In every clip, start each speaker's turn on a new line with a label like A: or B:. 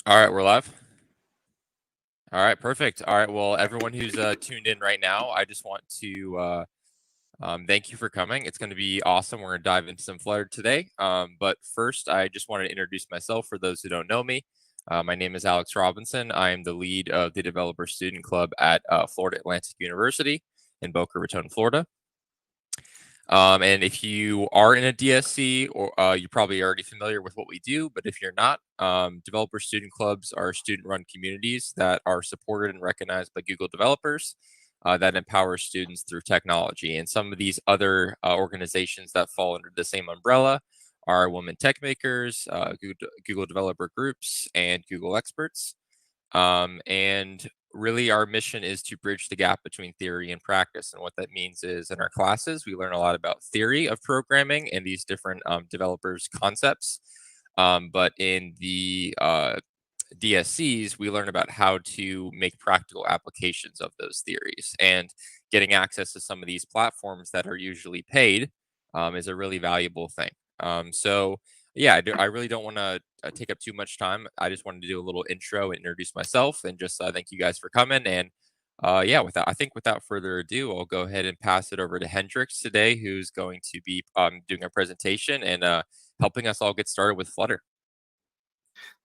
A: All right, we're live. All right, perfect. All right, well, everyone who's tuned in right now, I just want to thank you for coming. It's going to be awesome. We're going to dive into some Flutter today. But first, I just wanted to introduce myself for those who don't know me. My name is Alex Robinson. I am the lead of the Developer Student Club at Florida Atlantic University in Boca Raton, Florida. And if you are in a DSC, or you're probably already familiar with what we do, but if you're not, developer student clubs are student-run communities that are supported and recognized by Google developers that empower students through technology. And some of these other organizations that fall under the same umbrella are Women Tech Makers, Google Developer Groups, and Google Experts. And really, our mission is to bridge the gap between theory and practice. And what that means is in our classes, we learn a lot about theory of programming and these different developers' concepts. But in the DSCs, we learn about how to make practical applications of those theories. And getting access to some of these platforms that are usually paid is a really valuable thing. So, yeah, I really don't want to take up too much time. I just wanted to do a little intro and introduce myself and just thank you guys for coming. And yeah, without further ado, I'll go ahead and pass it over to Hendrix today, who's going to be doing a presentation and helping us all get started with Flutter.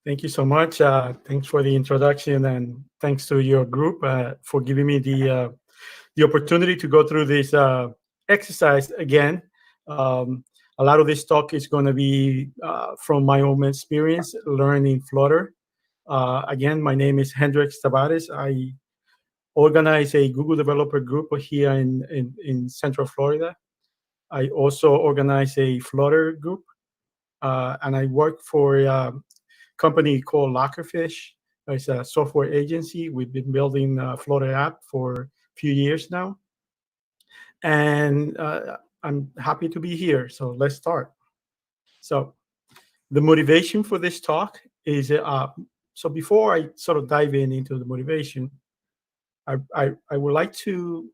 B: Thank you so much. Thanks for the introduction, and thanks to your group for giving me the opportunity to go through this exercise again. A lot of this talk is going to be from my own experience learning Flutter. Again, my name is Hendrix Tavarez. I organize a Google developer group here in Central Florida. I also organize a Flutter group, and I work for a company called Lockerfish. It's a software agency. We've been building a Flutter app for a few years now. And I'm happy to be here. So let's start. So the motivation for this talk is, so before I sort of dive into the motivation, I would like to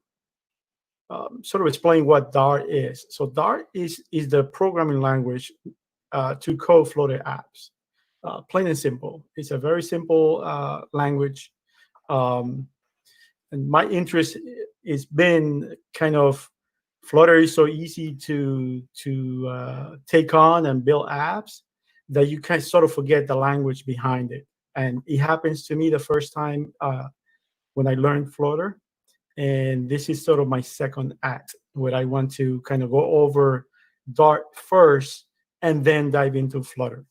B: sort of explain what Dart is. So Dart is the programming language to code Flutter apps. Plain and simple. It's a very simple language. And my interest has been kind of Flutter is so easy to take on and build apps that you can sort of forget the language behind it. And it happens to me the first time when I learned Flutter. And this is sort of my second act where I want to kind of go over Dart first and then dive into Flutter.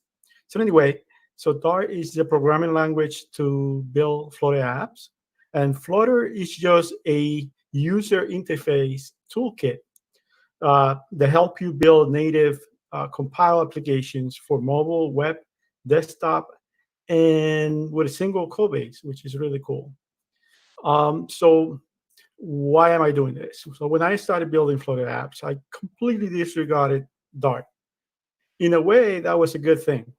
B: So anyway, so Dart is the programming language to build Flutter apps. And Flutter is just a user interface toolkit that help you build native compile applications for mobile, web, desktop, and with a single code base, which is really cool. So why am I doing this? So when I started building Flutter apps, I completely disregarded Dart. In a way, that was a good thing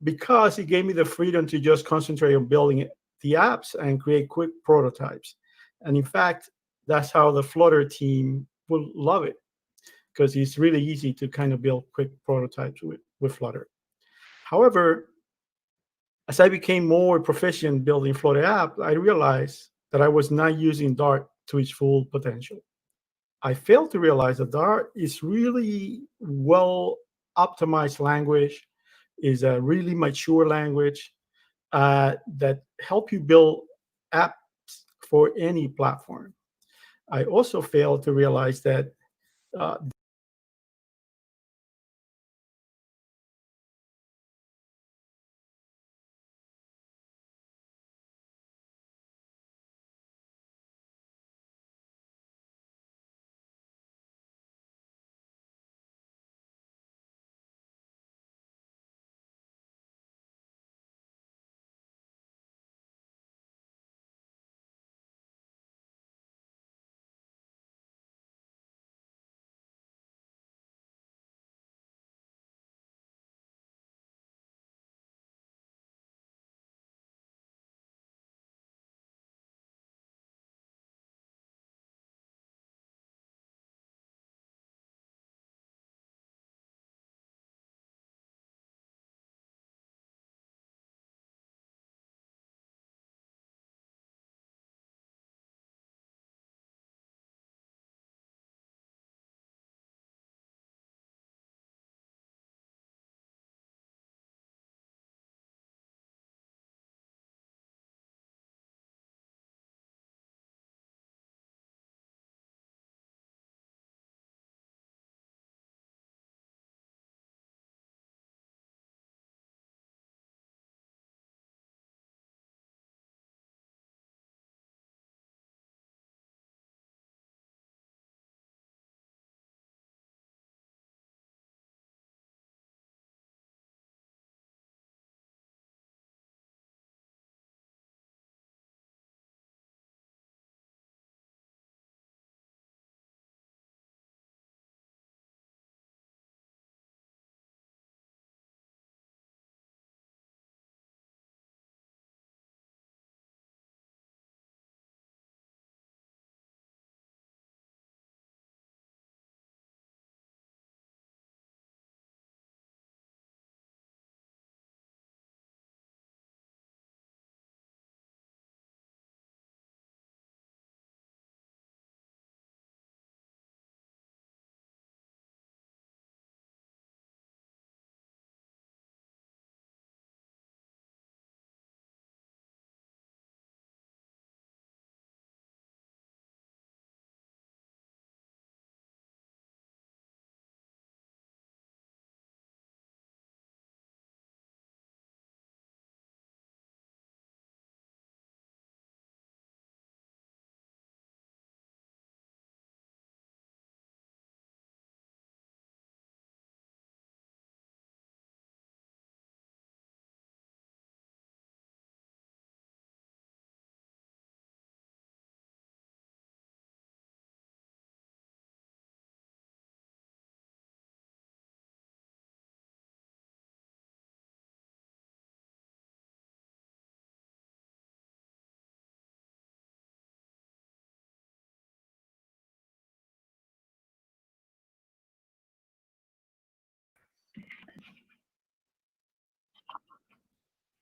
B: because it gave me the freedom to just concentrate on building the apps and create quick prototypes. And in fact, that's how the Flutter team will love it, because it's really easy to kind of build quick prototypes with Flutter. However, as I became more proficient building Flutter app, I realized that I was not using Dart to its full potential. I failed to realize that Dart is really well optimized language, is a really mature language that help you build apps for any platform. I also failed to realize that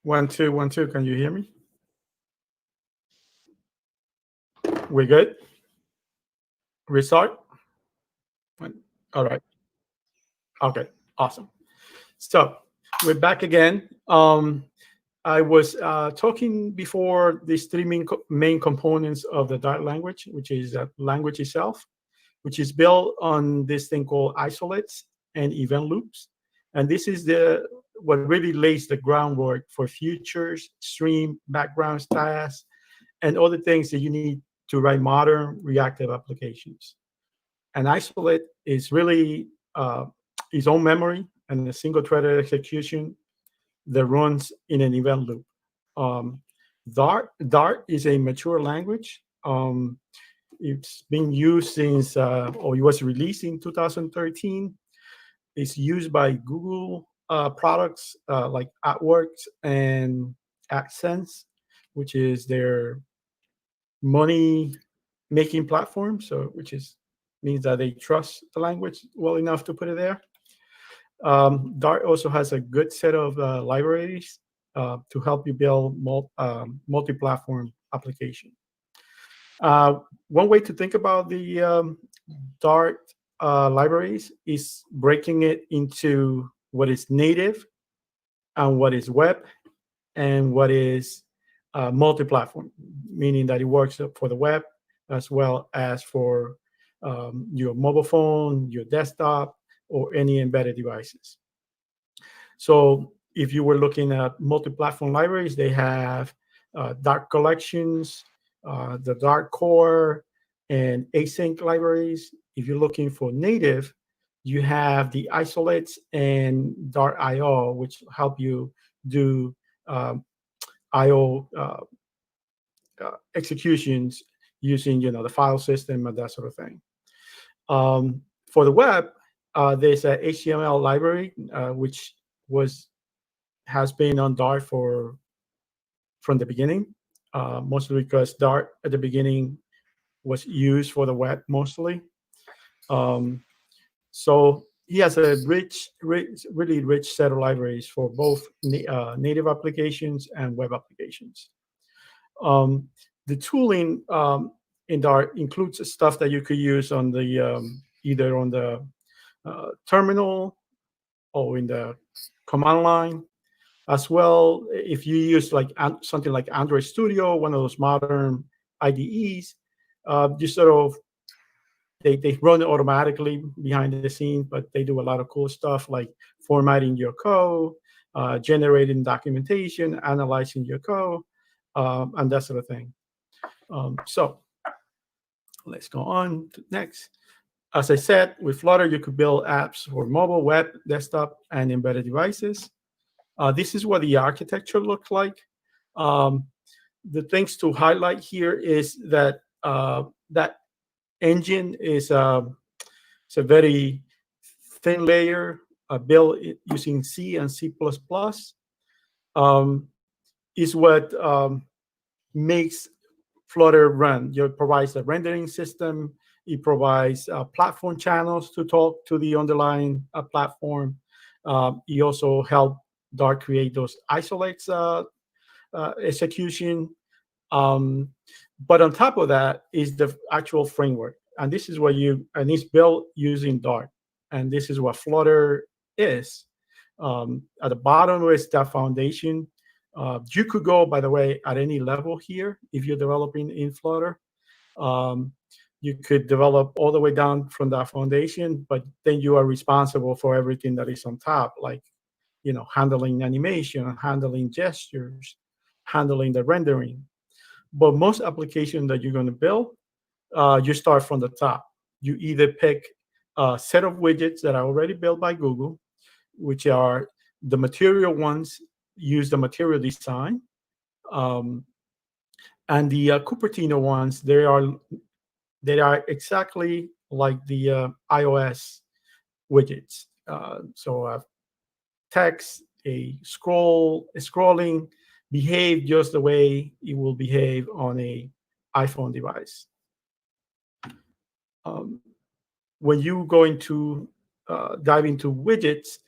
B: 1 2 1 2. Can you hear me? We're good. Restart. All right. Okay. Awesome. So we're back again. I was talking before these three main components of the Dart language, which is the language itself, which is built on this thing called isolates and event loops. And this is what really lays the groundwork for futures, stream, background styles, and other things that you need to write modern reactive applications. An isolate is really its own memory and a single-threaded execution that runs in an event loop. Um, Dart is a mature language. It's been used since, or it was released in 2013. It's used by Google products like AdWords and AdSense, which is their money making platform. So, which is means that they trust the language well enough to put it there. Dart also has a good set of libraries to help you build multi-platform application. One way to think about the Dart libraries is breaking it into what is native and what is web and what is multi-platform, meaning that it works for the web as well as for your mobile phone, your desktop, or any embedded devices. So if you were looking at multi-platform libraries, they have Dart collections, the Dart core, and async libraries. If you're looking for native, you have the isolates and Dart IO, which help you do IO executions using the file system and that sort of thing. For the web, there's a HTML library which has been on Dart from the beginning, mostly because Dart at the beginning was used for the web mostly. So he has a really rich set of libraries for both native applications and web applications. The tooling in Dart includes stuff that you could use on the either on the terminal or in the command line, as well. If you use like something like Android Studio, one of those modern IDEs, you sort of they run automatically behind the scenes, but they do a lot of cool stuff like formatting your code, generating documentation, analyzing your code, and that sort of thing. So let's go on to next. As I said, with Flutter, you could build apps for mobile, web, desktop, and embedded devices. This is what the architecture looks like. The things to highlight here is that that engine is it's a very thin layer built using C and C++. Is what makes Flutter run. It provides a rendering system. It provides platform channels to talk to the underlying platform. It also helps Dart create those isolates execution. But on top of that is the actual framework. And this is what and it's built using Dart. And this is what Flutter is. At the bottom is that foundation. You could go, by the way, at any level here if you're developing in Flutter. You could develop all the way down from that foundation, but then you are responsible for everything that is on top, like handling animation, handling gestures, handling the rendering. But most applications that you're going to build, you start from the top. You either pick a set of widgets that are already built by Google, which are the material ones, use the material design. And the Cupertino ones, they are exactly like the iOS widgets. So text, a scrolling, behave just the way it will behave on a iPhone device. When you go into dive into widgets,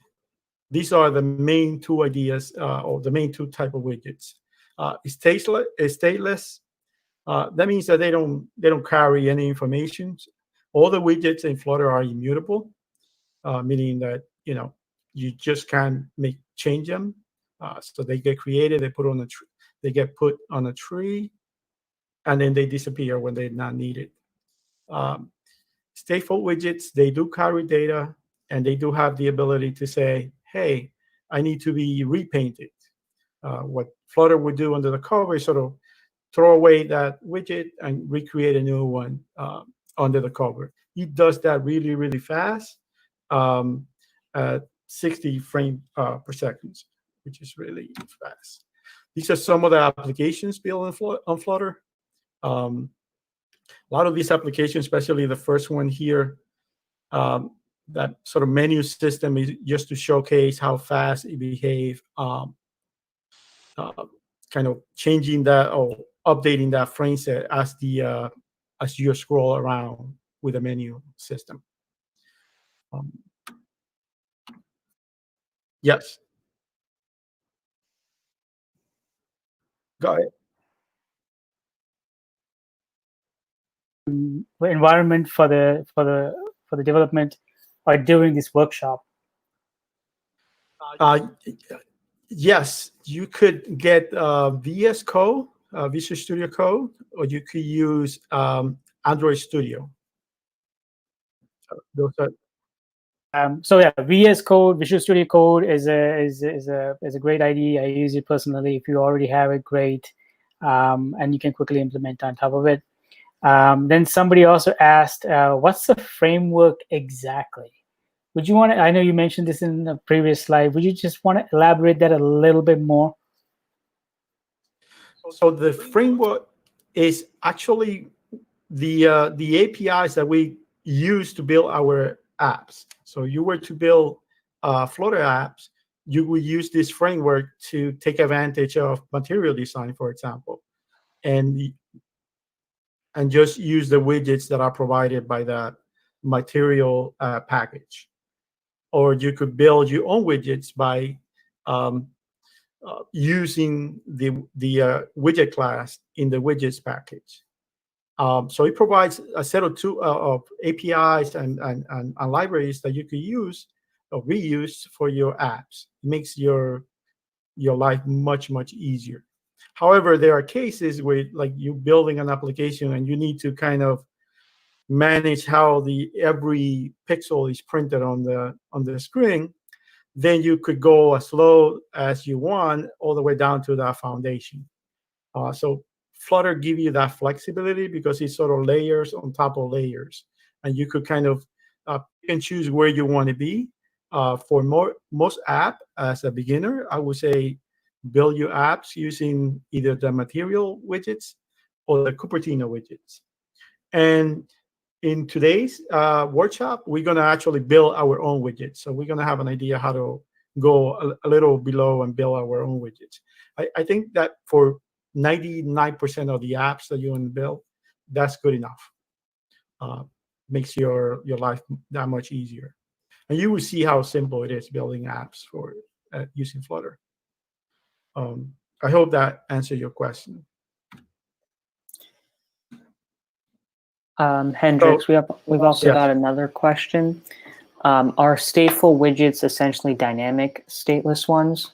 B: these are the main two ideas, or the main two type of widgets. Stateless. That means that they don't carry any information. All the widgets in Flutter are immutable, meaning that you just can't change them. So they get created, they get put on a tree, and then they disappear when they're not needed. Stateful widgets, they do carry data, and they do have the ability to say, hey, I need to be repainted. What Flutter would do under the cover is sort of throw away that widget and recreate a new one under the cover. It does that really, really fast at 60 frames per second, which is really fast. These are some of the applications built on Flutter. A lot of these applications, especially the first one here, that sort of menu system is just to showcase how fast it behaves, kind of changing that or updating that frame set as you scroll around with the menu system. Yes. Go ahead.
C: Environment for the development or during this workshop?
B: Yes, you could get VS Code, Visual Studio Code, or you could use Android Studio. Those are
C: So yeah, VS Code, Visual Studio Code is a great IDE. I use it personally. If you already have it, great, and you can quickly implement on top of it. Then somebody also asked, what's the framework exactly? Would you want to, I know you mentioned this in the previous slide, would you just want to elaborate that a little bit more?
B: So the framework is actually the APIs that we use to build our apps. So you were to build Flutter apps, you would use this framework to take advantage of material design, for example, and just use the widgets that are provided by that material package. Or you could build your own widgets by using the widget class in the widgets package. So it provides a set of APIs and libraries that you could use or reuse for your apps. It makes your life much, much easier. However, there are cases where, like, you're building an application and you need to kind of manage how every pixel is printed on the screen. Then you could go as low as you want, all the way down to that foundation. So Flutter gives you that flexibility because it's sort of layers on top of layers, and you could kind of pick and choose where you want to be. For most app, as a beginner, I would say build your apps using either the material widgets or the Cupertino widgets. And in today's workshop, we're going to actually build our own widgets. So we're going to have an idea how to go a little below and build our own widgets. I think that for 99% of the apps that you want to build, that's good enough. Makes your life that much easier. And you will see how simple it is building apps for using Flutter. I hope that answered your question.
D: Hendrix, we've also got another question. Are stateful widgets essentially dynamic stateless ones?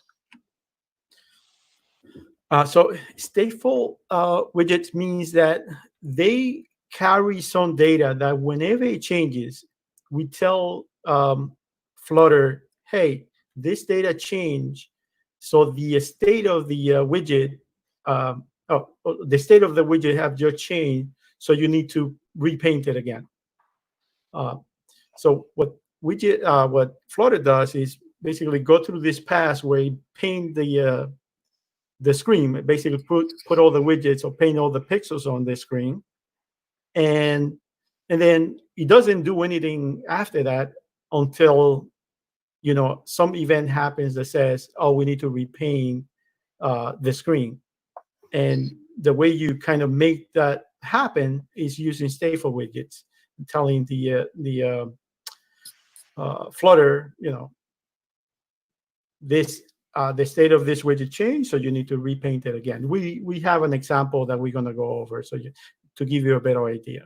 B: So stateful widgets means that they carry some data that whenever it changes, we tell Flutter, hey, this data changed. So the state of the widget, the state of the widget have just changed. So you need to repaint it again. So what Flutter does is basically go through this pass where you paint the screen, basically put all the widgets or paint all the pixels on the screen, and then it doesn't do anything after that until some event happens that says, oh, we need to repaint the screen. And the way you kind of make that happen is using stateful widgets, telling the Flutter, this the state of this widget changed, so you need to repaint it again. We have an example that we're going to go over, so to give you a better idea.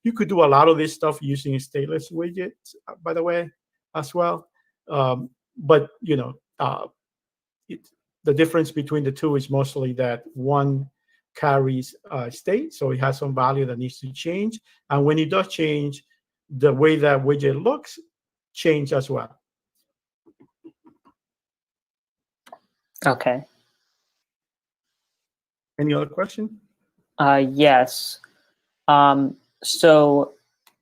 B: You could do a lot of this stuff using stateless widgets, by the way, as well. But the difference between the two is mostly that one carries state, so it has some value that needs to change. And when it does change, the way that widget looks change as well.
D: Okay.
B: Any other question?
D: Yes. So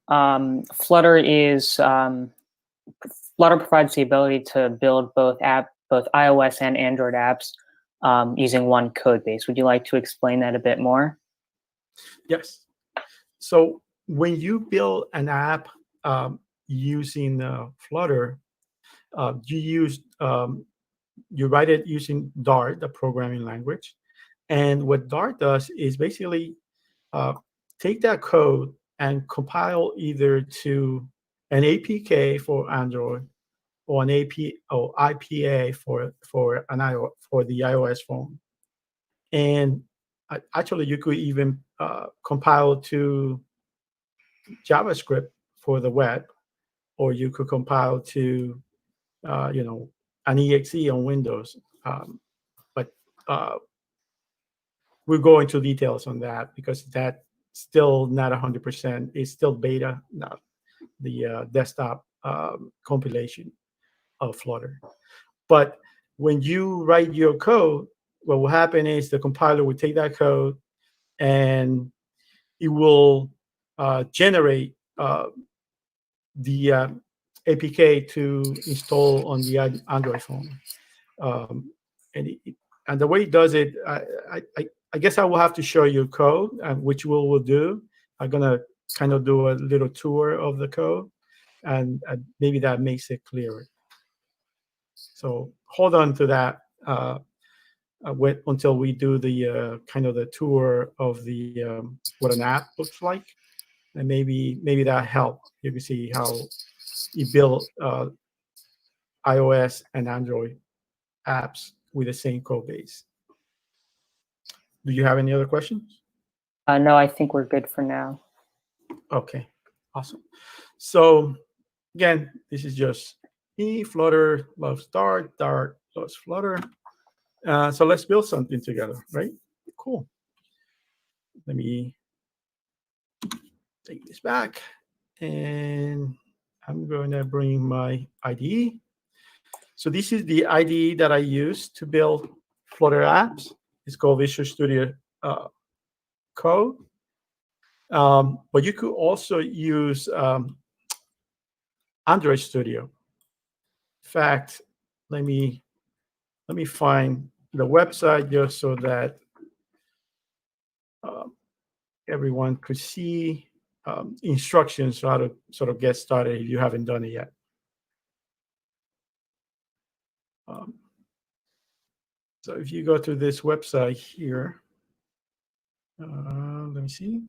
D: Flutter provides the ability to build both iOS and Android apps using one code base. Would you like to explain that a bit more?
B: Yes. So when you build an app using Flutter, you write it using Dart, the programming language. And what Dart does is basically take that code and compile either to an APK for Android or an IPA for the iOS phone. And actually, you could even compile to JavaScript for the web, or you could compile to an exe on Windows. But we'll go into details on that because that's still not 100%. It's still beta, not the desktop compilation of Flutter. But when you write your code, what will happen is the compiler will take that code and it will generate the APK to install on the Android phone. And the way it does it, I guess I will have to show you code, which we will do. I'm going to kind of do a little tour of the code, and maybe that makes it clearer. So hold on to that until we do the kind of the tour of the what an app looks like, and maybe that helps. You can see how you build iOS and Android apps with the same code base. Do you have any other questions?
D: No, I think we're good for now.
B: Okay, awesome. So again, this is just me. Flutter loves Dart. Dart loves Flutter. So let's build something together, right? Cool. Let me take this back, and I'm going to bring my IDE. So this is the IDE that I use to build Flutter apps. It's called Visual Studio Code. But you could also use Android Studio. In fact, let me find the website just so that everyone could see instructions on how to sort of get started if you haven't done it yet. So if you go to this website here, let me see.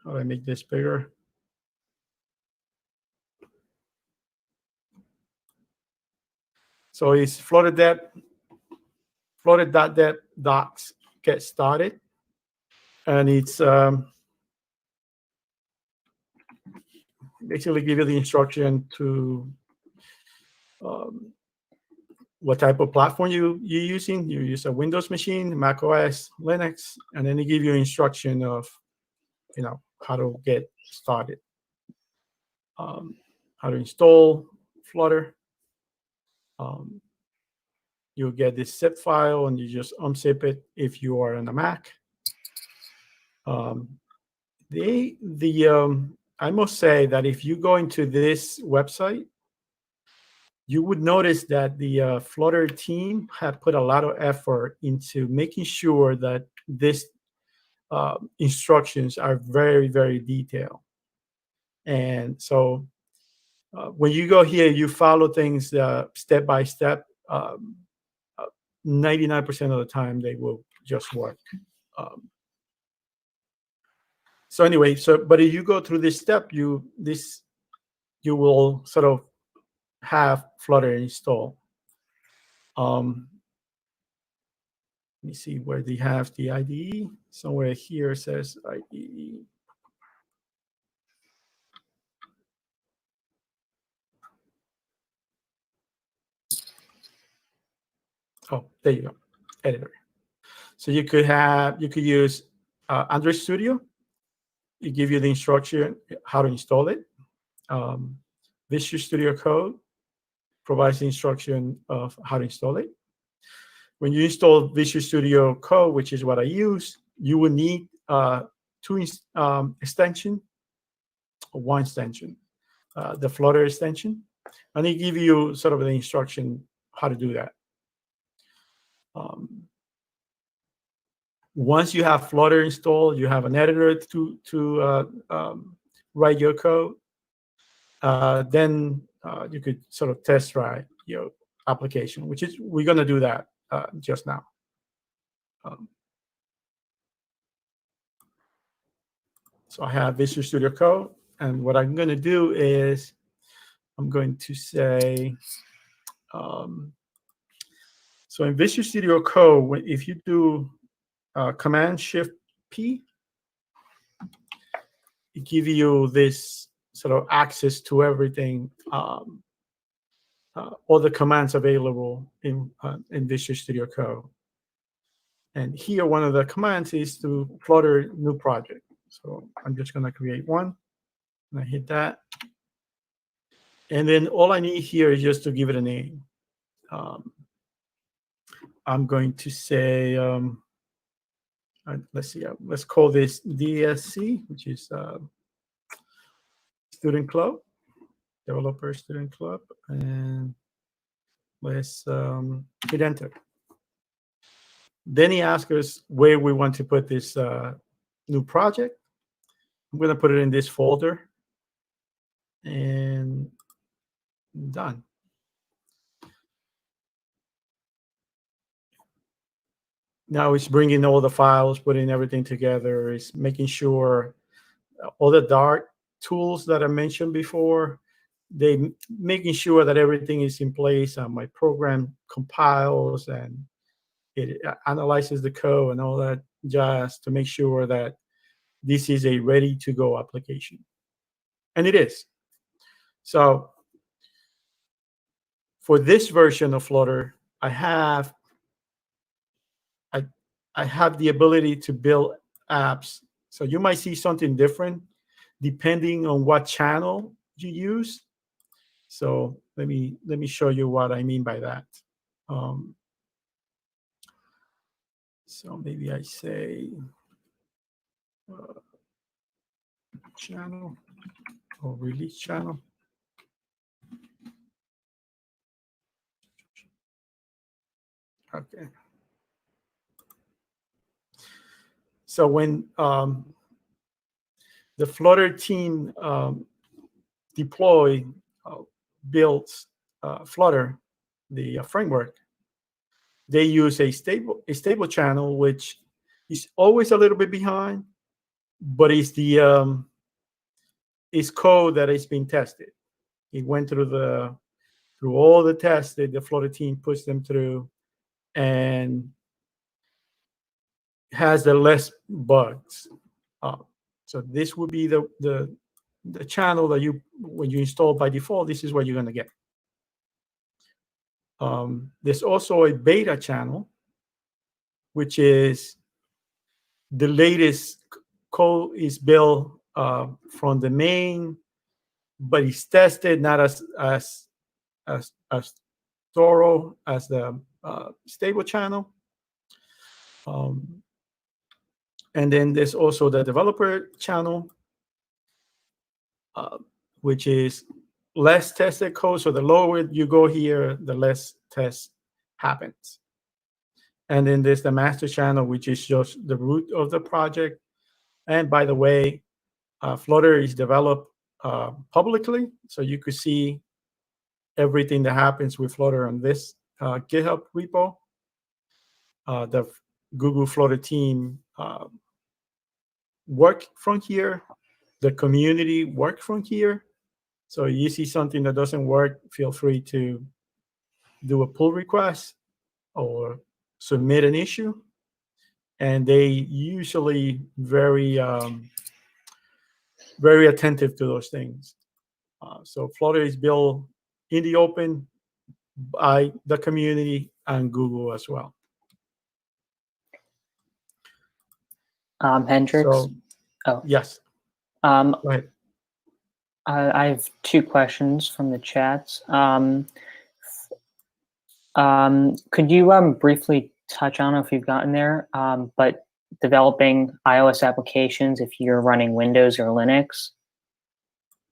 B: How do I make this bigger? So it's flutter.dev get started. And it's basically give you the instruction to what type of platform you're using. You use a Windows machine, Mac OS, Linux, and then they give you instruction of, how to get started, how to install Flutter. You'll get this zip file, and you just unzip it if you are on a Mac. I must say that if you go into this website, you would notice that the Flutter team had put a lot of effort into making sure that these instructions are very, very detailed. And so when you go here, you follow things step by step. 99% of the time, they will just work. So anyway, but if you go through this step, you will sort of have Flutter installed. Let me see where they have the IDE. Somewhere here it says IDE. Oh, there you go, editor. So you could use Android Studio. It gives you the instruction how to install it. Visual Studio Code provides the instruction of how to install it. When you install Visual Studio Code, which is what I use, you will need two extensions, or one extension, the Flutter extension, and they give you sort of the instruction how to do that. Once you have Flutter installed, you have an editor to write your code. Then you could sort of test drive your application, which is we're going to do that just now. So I have Visual Studio Code, and what I'm going to do is I'm going to say, so in Visual Studio Code, if you do Command-Shift-P, it gives you this sort of access to everything, all the commands available in Visual Studio Code. And here, one of the commands is to Flutter new project. So I'm just going to create one, and I hit that. And then all I need here is just to give it a name. I'm going to say, let's see, let's call this DSC, which is Student Club, Developer Student Club, and let's hit enter. Then he asks us where we want to put this new project. I'm going to put it in this folder, and done. Now it's bringing all the files, putting everything together. It's making sure all the Dart tools that I mentioned before, they making sure that everything is in place. My program compiles and it analyzes the code and all that jazz to make sure that this is a ready-to-go application. And it is. So for this version of Flutter, I have the ability to build apps. So you might see something different depending on what channel you use. So let me show you what I mean by that. So maybe I say channel or release channel. Okay. So when the Flutter team builds Flutter, the framework, they use a stable channel, which is always a little bit behind, but it's the it's code that is being tested. It went through all the tests that the Flutter team puts them through, and has the less bugs. So this would be the channel that when you install by default, this is what you're going to get. There's also a beta channel, which is the latest code is built from the main, but it's tested not as thorough as the stable channel. And then there's also the developer channel, which is less tested code. So the lower you go here, the less test happens. And then there's the master channel, which is just the root of the project. And by the way, Flutter is developed publicly, so you could see everything that happens with Flutter on this GitHub repo. The Google Flutter team work from here. The community work from here. So you see something that doesn't work, feel free to do a pull request, or submit an issue, and they usually very attentive to those things. So Flutter is built in the open by the community and Google as well.
D: Hendrix.
B: So, yes. Go ahead.
D: I have two questions from the chats. Could you briefly touch on, if you've gotten there, but developing iOS applications if you're running Windows or Linux?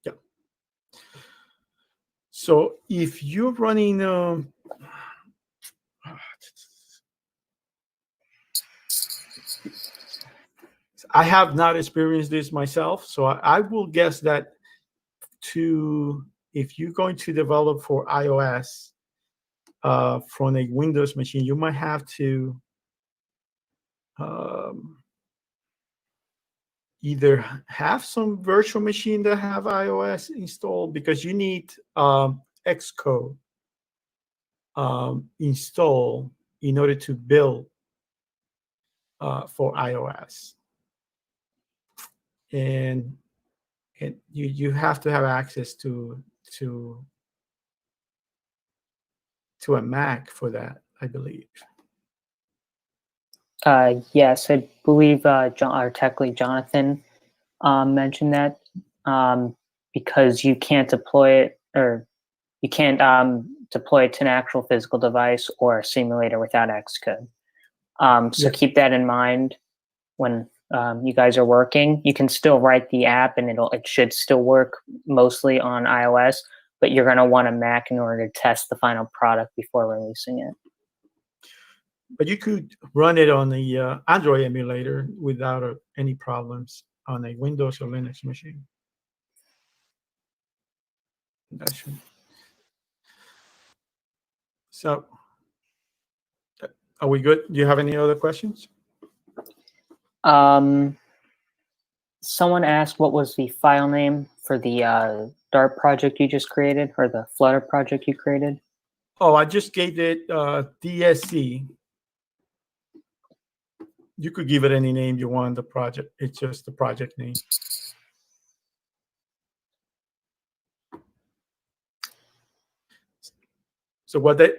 B: Yeah. So if you're running, I have not experienced this myself, so I will guess that if you're going to develop for iOS from a Windows machine, you might have to either have some virtual machine that have iOS installed, because you need Xcode installed in order to build for iOS, and you have to have access to a Mac for that, I believe.
D: Yes, I believe our tech lead Jonathan mentioned that, because you can't deploy it, or you can't deploy it to an actual physical device or a simulator without Xcode. So
B: Yes.
D: keep that in mind when you guys are working. You can still write the app, and it should still work mostly on iOS, but you're going to want a Mac in order to test the final product before releasing it.
B: But you could run it on the Android emulator without any problems on a Windows or Linux machine. That should. So, are we good? Do you have any other questions?
D: Someone asked what was the file name for the Dart project you just created, or the Flutter project you created?
B: Oh, I just gave it DSC. You could give it any name you want. The project, it's just the project name. So what the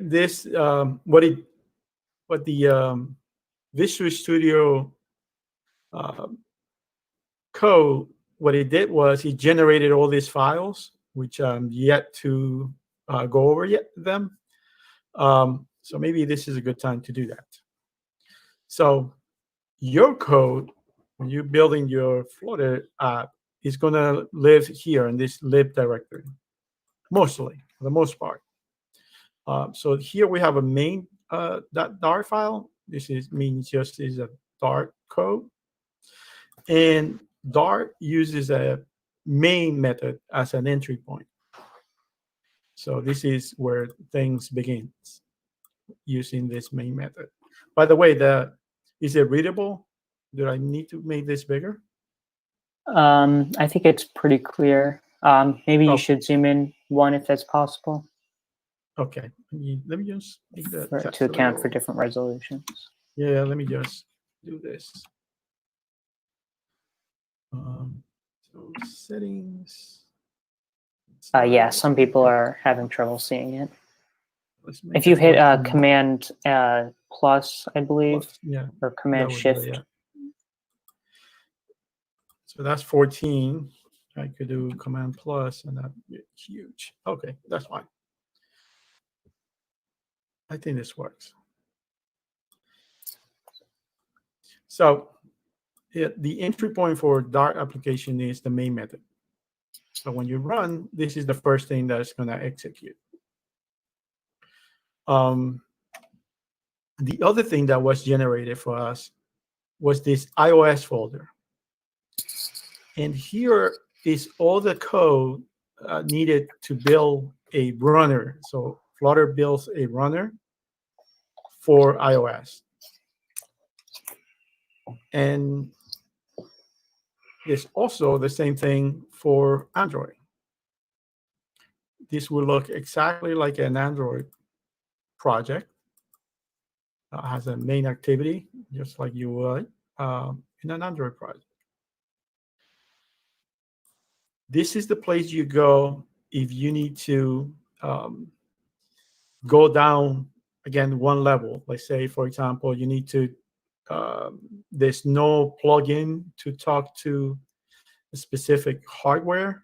B: Visual Studio code, what it did was it generated all these files, which I'm yet to go over them. So maybe this is a good time to do that. So your code, when you're building your Flutter app, is going to live here in this lib directory, mostly, for the most part. So here we have a main Dart file. This means just is a Dart code. And Dart uses a main method as an entry point. So this is where things begin, using this main method. By the way, is it readable? Do I need to make this bigger?
D: I think it's pretty clear. Maybe you should zoom in one if that's possible.
B: Okay, let me just make that
D: to account for different resolutions.
B: Yeah, let me just do this. So settings.
D: Yeah, some people are having trouble seeing it. If you hit Command plus, I believe, or Command Shift.
B: Yeah. So that's 14. I could do Command plus, and that'd be huge. Okay, that's fine. I think this works. So the entry point for Dart application is the main method. So when you run, this is the first thing that's going to execute. The other thing that was generated for us was this iOS folder. And here is all the code needed to build a runner. So Flutter builds a runner for iOS. And it's also the same thing for Android. This will look exactly like an Android project. has a main activity, just like you would in an Android project. This is the place you go if you need to go down, again, one level. Let's say, for example, you need to, there's no plugin to talk to a specific hardware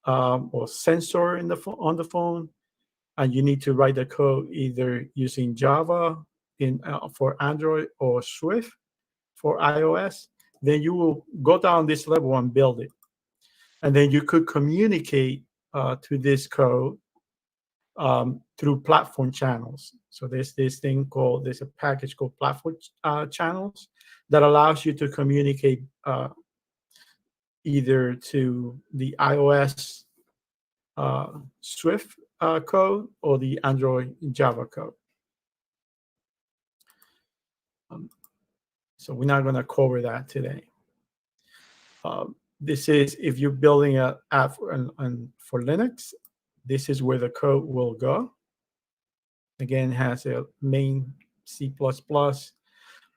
B: or sensor in on the phone, and you need to write the code either using Java for Android or Swift for iOS. Then you will go down this level and build it. And then you could communicate to this code through platform channels. So there's a package called platform channels that allows you to communicate either to the iOS Swift code or the Android Java code. So we're not going to cover that today. This is if you're building an app for Linux, this is where the code will go. Again, it has a main C++,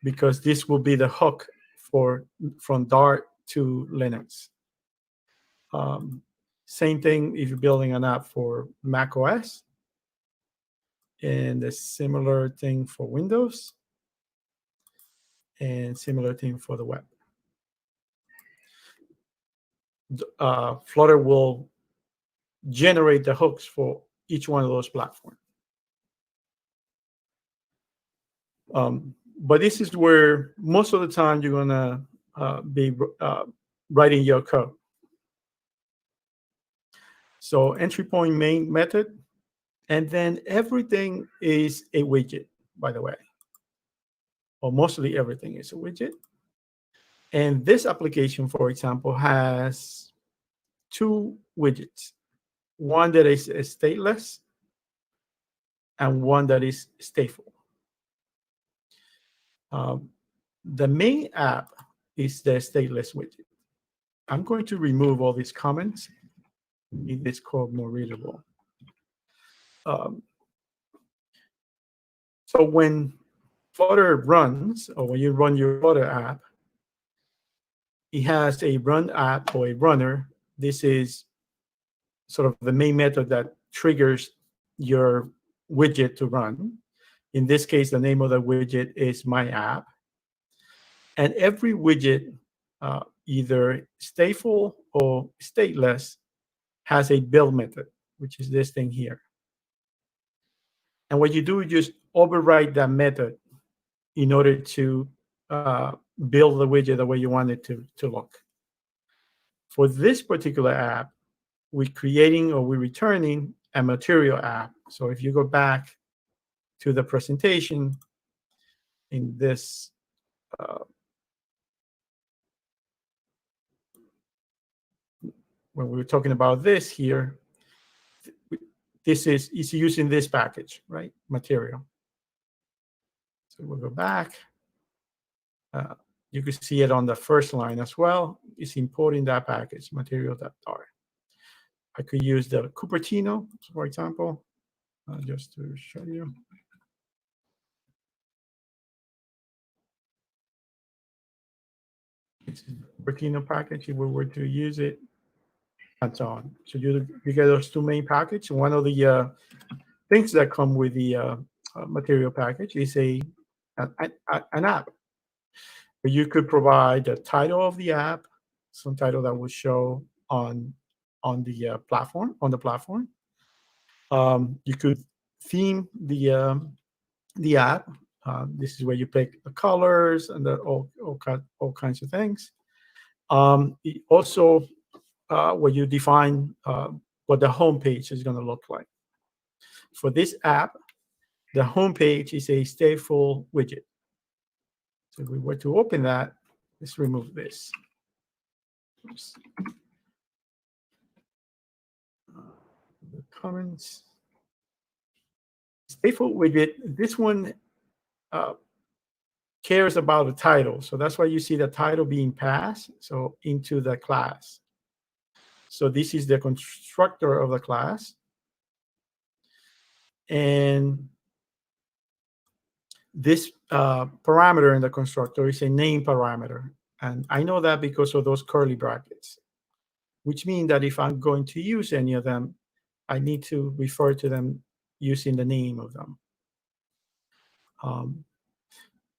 B: because this will be the hook from Dart to Linux. Same thing if you're building an app for Mac OS, and a similar thing for Windows, and similar thing for the web. Flutter will generate the hooks for each one of those platforms. But this is where most of the time you're going to be writing your code. So entry point main method, and then everything is a widget, by the way. Or mostly everything is a widget. And this application, for example, has two widgets. One that is stateless and one that is stateful. The main app is the stateless widget. I'm going to remove all these comments, make this code more readable. So when Flutter runs, or when you run your Flutter app, it has a run app or a runner. This is sort of the main method that triggers your widget to run. In this case, the name of the widget is my app. And every widget, either stateful or stateless, has a build method, which is this thing here. And what you do is just override that method in order to build the widget the way you want it to look. For this particular app, we're creating or we're returning a material app. So if you go back to the presentation in this, when we were talking about this here, this is using this package, right? Material. So we'll go back. You can see it on the first line as well. It's importing that package, material.dart. I could use the Cupertino, for example, just to show you. It's a Cupertino package if we were to use it, and so on. So you get those two main packages. One of the things that come with the material package is an app. But you could provide the title of the app, some title that will show on the platform. You could theme the app. This is where you pick the colors and all kinds of things. Also, where you define what the home page is going to look like. For this app, the home page is a stateful widget. So if we were to open that, let's remove this. Oops. The comments. Stateful widget, this one cares about the title. So that's why you see the title being passed into the class. So this is the constructor of the class. And This parameter in the constructor is a name parameter. And I know that because of those curly brackets, which mean that if I'm going to use any of them, I need to refer to them using the name of them.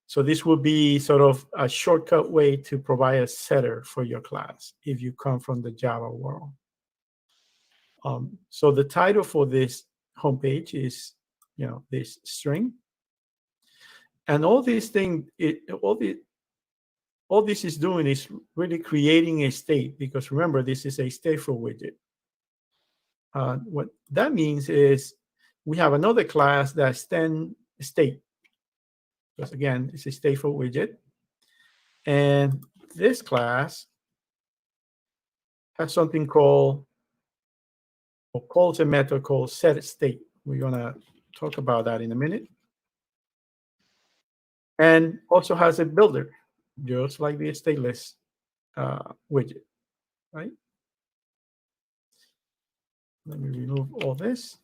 B: So this would be sort of a shortcut way to provide a setter for your class if you come from the Java world. So the title for this homepage is, this string. And all these things, all this is doing is really creating a state, because remember, this is a stateful widget. What that means is we have another class that's then state, because again, it's a stateful widget. And this class has something called, or calls a method called setState. We're going to talk about that in a minute. And also has a builder, just like the stateless widget, right? Let me remove all this.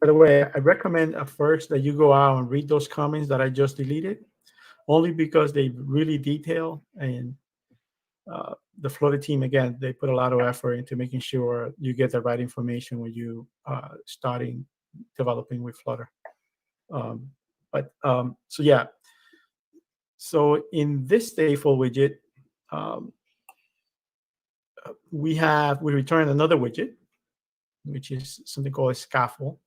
B: By the way, I recommend at first that you go out and read those comments that I just deleted, only because they really detail, and the Flutter team, again, they put a lot of effort into making sure you get the right information when you starting developing with Flutter. So yeah. So in this stateful widget, we return another widget, which is something called a scaffold.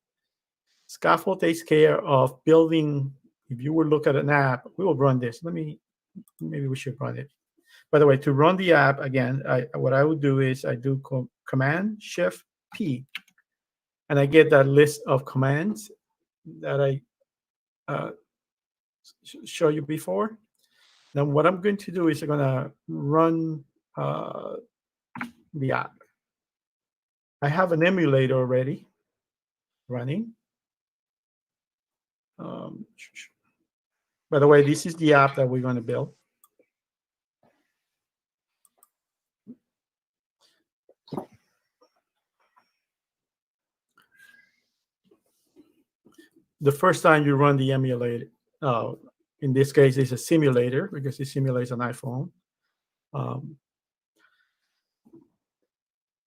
B: Scaffold takes care of building. If you would look at an app, we will run this. Maybe we should run it. By the way, to run the app, again, what I would do is I do Command Shift P, and I get that list of commands that I showed you before. Now, what I'm going to do is I'm going to run the app. I have an emulator already running. By the way, this is the app that we're going to build. The first time you run the emulator, in this case, it's a simulator because it simulates an iPhone.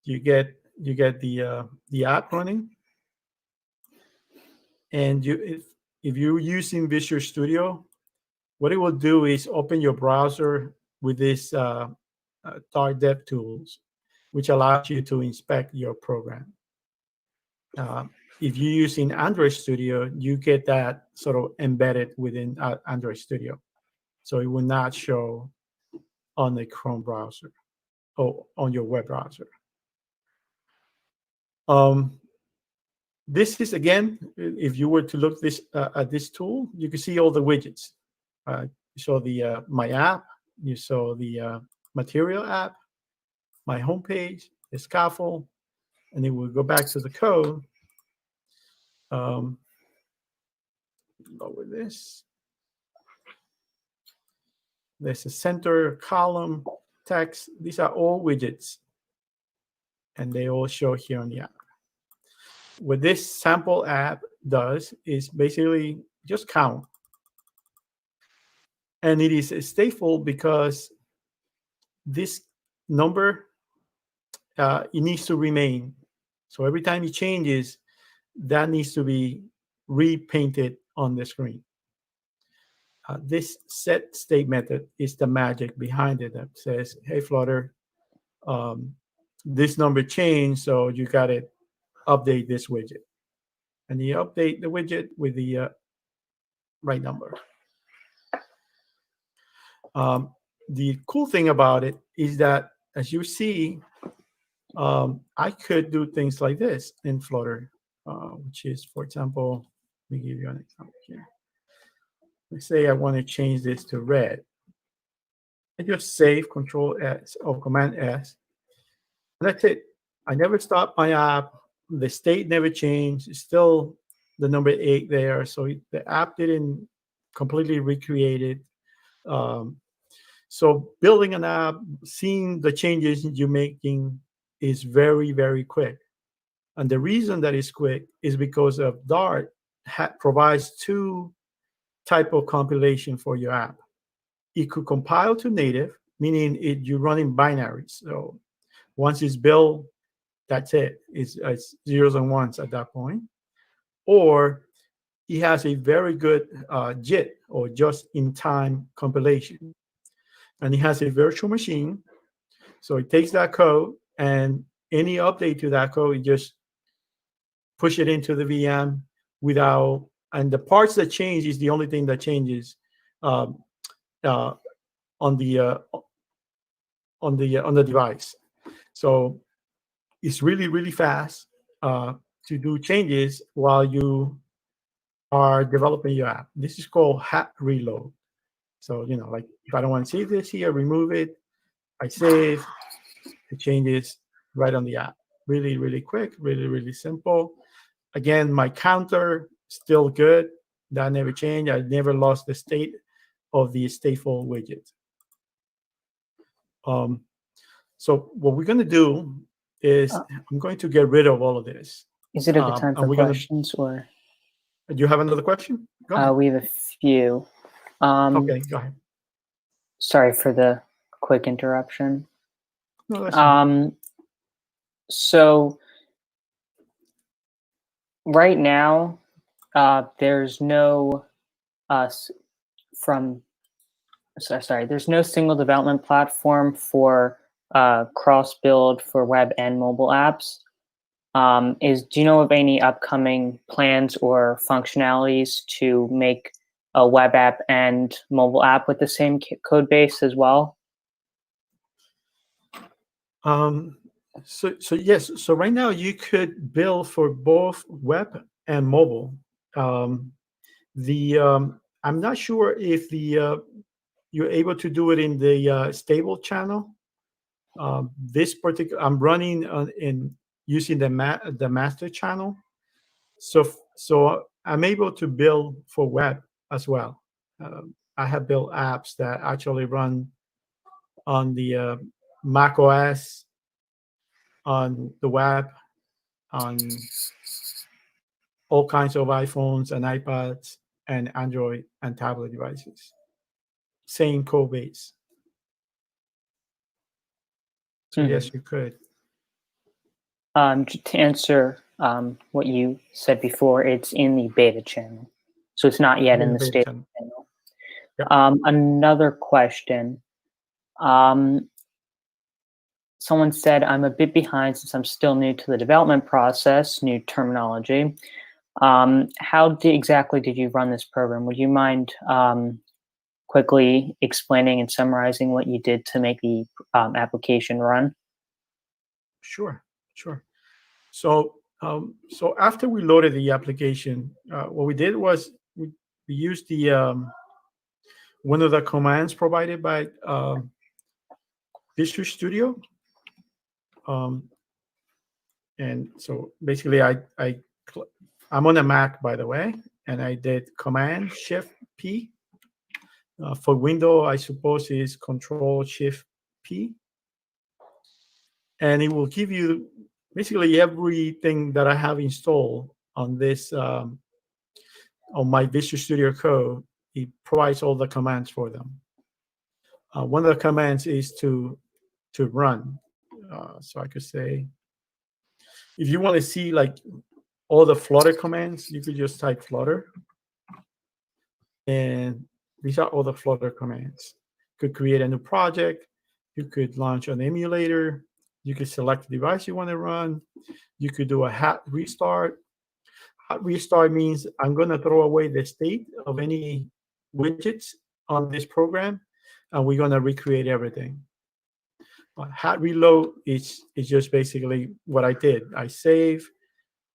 B: You get the app running, and if you're using Visual Studio, what it will do is open your browser with this Tar Dev Tools, which allows you to inspect your program. If you're using Android Studio, you get that sort of embedded within Android Studio. So it will not show on the Chrome browser or on your web browser. This is, again, if you were to look at this tool, you can see all the widgets. You saw the My App, you saw the Material app, my homepage, the scaffold, and then we'll go back to the code. Lower this. There's a center, column, text. These are all widgets, and they all show here on the app. What this sample app does is basically just count. And it is stateful because this number, it needs to remain. So every time it changes, that needs to be repainted on the screen. This set state method is the magic behind it that says, hey, Flutter, this number changed, so you got to update this widget. And you update the widget with the right number. The cool thing about it is that, as you see, I could do things like this in Flutter, which is, for example, let me give you an example here. Let's say I want to change this to red. I just save Control S or Command S. And that's it. I never stopped my app. The state never changed. It's still the number 8 there. So the app didn't completely recreate it. So building an app, seeing the changes you're making is very, very quick. And the reason that it's quick is because of Dart provides two type of compilation for your app. It could compile to native, meaning you run in binaries. So once it's built, that's it. It's zeros and ones at that point. Or it has a very good JIT, or just-in-time compilation. And it has a virtual machine. So it takes that code, and any update to that code, it just push it into the VM without, and the parts that change is the only thing that changes on the device. So it's really, really fast to do changes while you are developing your app. This is called hat reload. So, like if I don't want to save this here, remove it, I save, it changes right on the app. Really, really quick, really, really simple. Again, my counter still good. That never changed. I never lost the state of the stateful widget. So what we're going to do is I'm going to get rid of all of this.
D: Is it a good time for questions, or?
B: Do you have another question? Go ahead.
D: We have a few.
B: Okay, go ahead.
D: Sorry for the quick interruption.
B: No, that's fine.
D: So right now, there's no there's no single development platform for cross-build for web and mobile apps. Do you know of any upcoming plans or functionalities to make a web app and mobile app with the same code base as well?
B: So yes. So right now you could build for both web and mobile. I'm not sure if you're able to do it in the stable channel. This particular, I'm running in using the master channel. So I'm able to build for web as well. I have built apps that actually run on the Mac OS, on the web, on all kinds of iPhones and iPads and Android and tablet devices. Same code base. So yes, you could.
D: To answer what you said before, it's in the beta channel, so it's not yet in the stable channel.
B: Yep.
D: Another question. Someone said, I'm a bit behind since I'm still new to the development process, new terminology. How exactly did you run this program? Would you mind quickly explaining and summarizing what you did to make the application run?
B: Sure. So after we loaded the application, what we did was we used the one of the commands provided by Visual Studio. And so basically, I'm on a Mac, by the way, and I did Command Shift P. For Windows, I suppose is Control Shift P. And it will give you basically everything that I have installed on this, on my Visual Studio Code. It provides all the commands for them. One of the commands is to run. So I could say, if you want to see like all the Flutter commands, you could just type Flutter. And these are all the Flutter commands. You could create a new project. You could launch an emulator. You could select the device you want to run. You could do a hot restart. Hot restart means I'm going to throw away the state of any widgets on this program, and we're going to recreate everything. Hot reload is just basically what I did. I save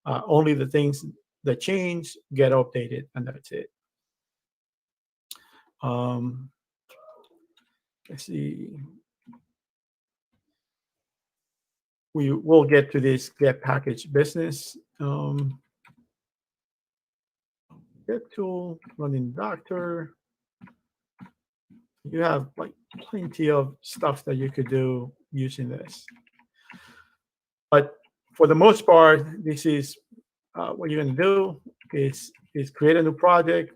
B: only the things that change get updated, and that's it. Let's see. We will get to this get package business. Get tool, running Doctor. You have like plenty of stuff that you could do using this. But for the most part, this is what you're going to do is create a new project,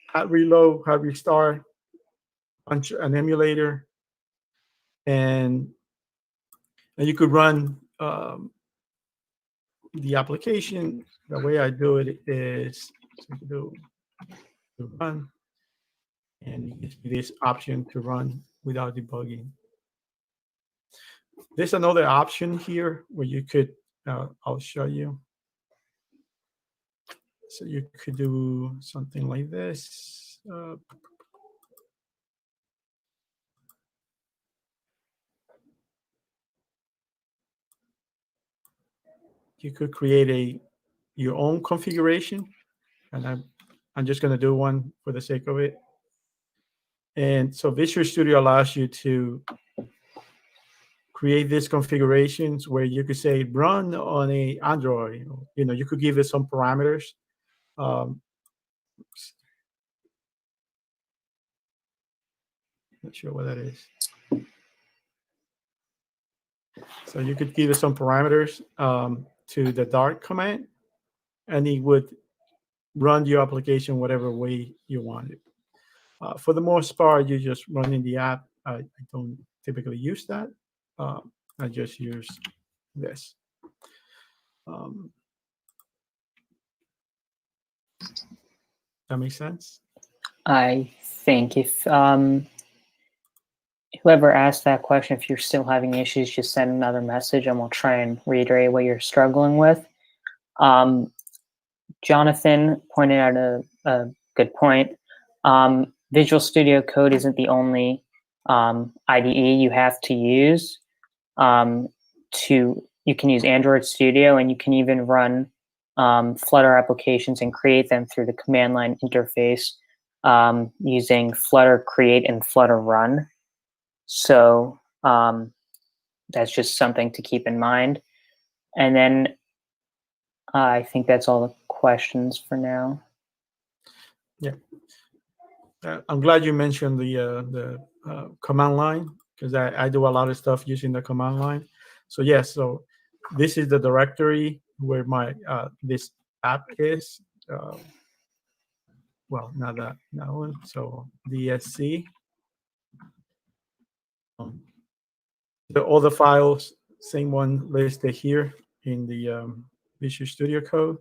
B: hot reload, hot restart, punch an emulator, and you could run the application. The way I do it is to run, and it gives me this option to run without debugging. There's another option here where you could, I'll show you. So you could do something like this. You could create your own configuration, and I'm just going to do one for the sake of it. And so Visual Studio allows you to create these configurations where you could say run on a Android. You know, you could give it some parameters. Not sure what that is. So you could give it some parameters to the Dart command, and it would run your application whatever way you want it. For the most part, you just run in the app. I don't typically use that. I just use this. That makes sense?
D: I think if whoever asked that question, if you're still having issues, just send another message and we'll try and reiterate what you're struggling with. Jonathan pointed out a good point. Visual Studio Code isn't the only IDE you have to use. You can use Android Studio, and you can even run Flutter applications and create them through the command line interface using Flutter Create and Flutter Run. So that's just something to keep in mind. And then I think that's all the questions for now.
B: Yeah. I'm glad you mentioned the command line, because I do a lot of stuff using the command line. So yes, so this is the directory where my this app is. Well, not that one. So DSC. All the files, same one listed here in the Visual Studio Code.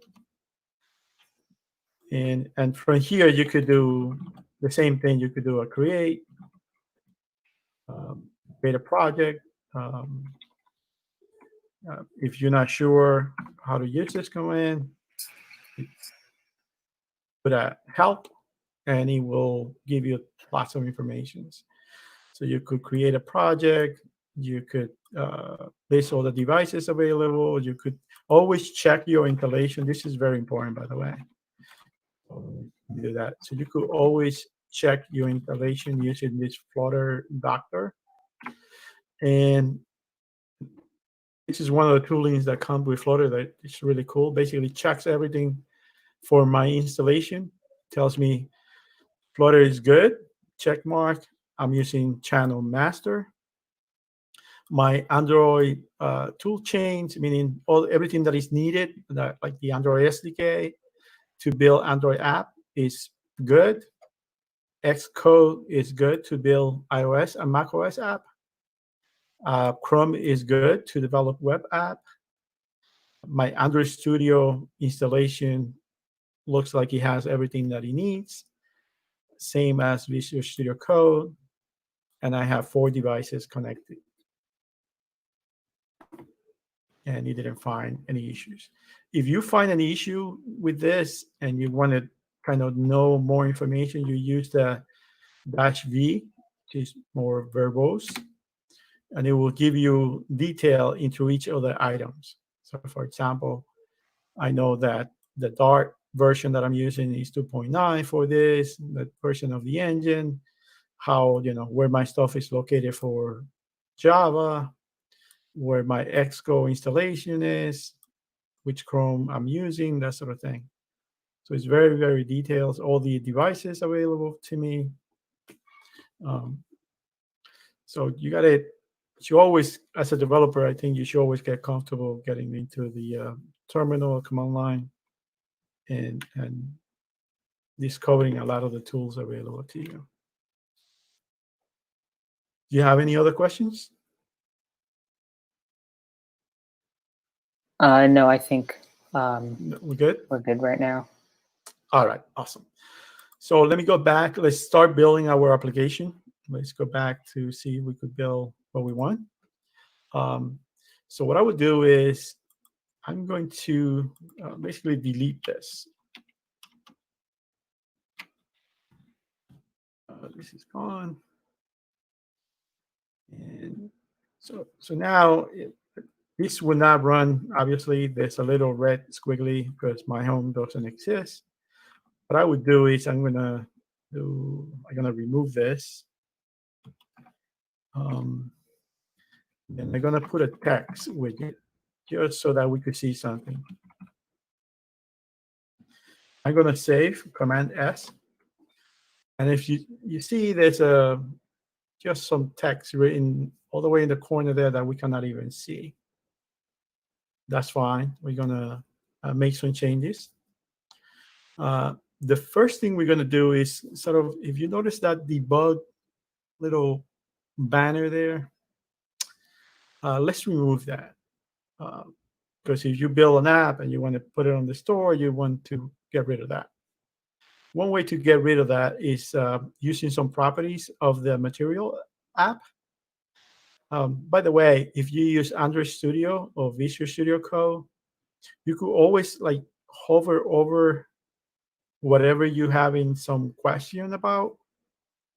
B: And from here, you could do the same thing. You could do a create a project. If you're not sure how to use this command, put a help, and it will give you lots of information. So you could create a project. You could list all the devices available. You could always check your installation. This is very important, by the way. Do that. So you could always check your installation using this Flutter Doctor. And this is one of the toolings that come with Flutter that is really cool. Basically checks everything for my installation. Tells me Flutter is good, check mark. I'm using channel master. My Android tool chains, meaning everything that is needed, like the Android SDK to build Android app, is good. Xcode is good to build iOS and macOS app. Chrome is good to develop web app. My Android Studio installation looks like it has everything that it needs. Same as Visual Studio Code. And I have 4 devices connected. And you didn't find any issues. If you find an issue with this and you want to kind of know more information, you use the -V, which is more verbose, and it will give you detail into each of the items. So for example, I know that the Dart version that I'm using is 2.9 for this, the version of the engine, how, where my stuff is located for Java, where my Xcode installation is, which Chrome I'm using, that sort of thing. So it's very, very detailed. All the devices available to me. So you got to you always, as a developer, I think you should always get comfortable getting into the terminal command line and discovering a lot of the tools available to you. Do you have any other questions?
D: No, I think
B: We're good?
D: we're good right now.
B: All right, awesome. So let me go back. Let's start building our application. Let's go back to see if we could build what we want. So what I would do is I'm going to basically delete this. This is gone. And so now this will not run. Obviously, there's a little red squiggly because my home doesn't exist. What I would do is I'm gonna remove this. Then I'm gonna put a text widget just so that we could see something. I'm gonna save, Command S, and if you see there's just some text written all the way in the corner there that we cannot even see. That's fine. We're gonna make some changes. The first thing we're gonna do is sort of, if you notice that debug little banner there, let's remove that. Because if you build an app and you want to put it on the store, you want to get rid of that. One way to get rid of that is using some properties of the material app. By the way, if you use Android Studio or Visual Studio Code, you could always like hover over whatever you have in some question about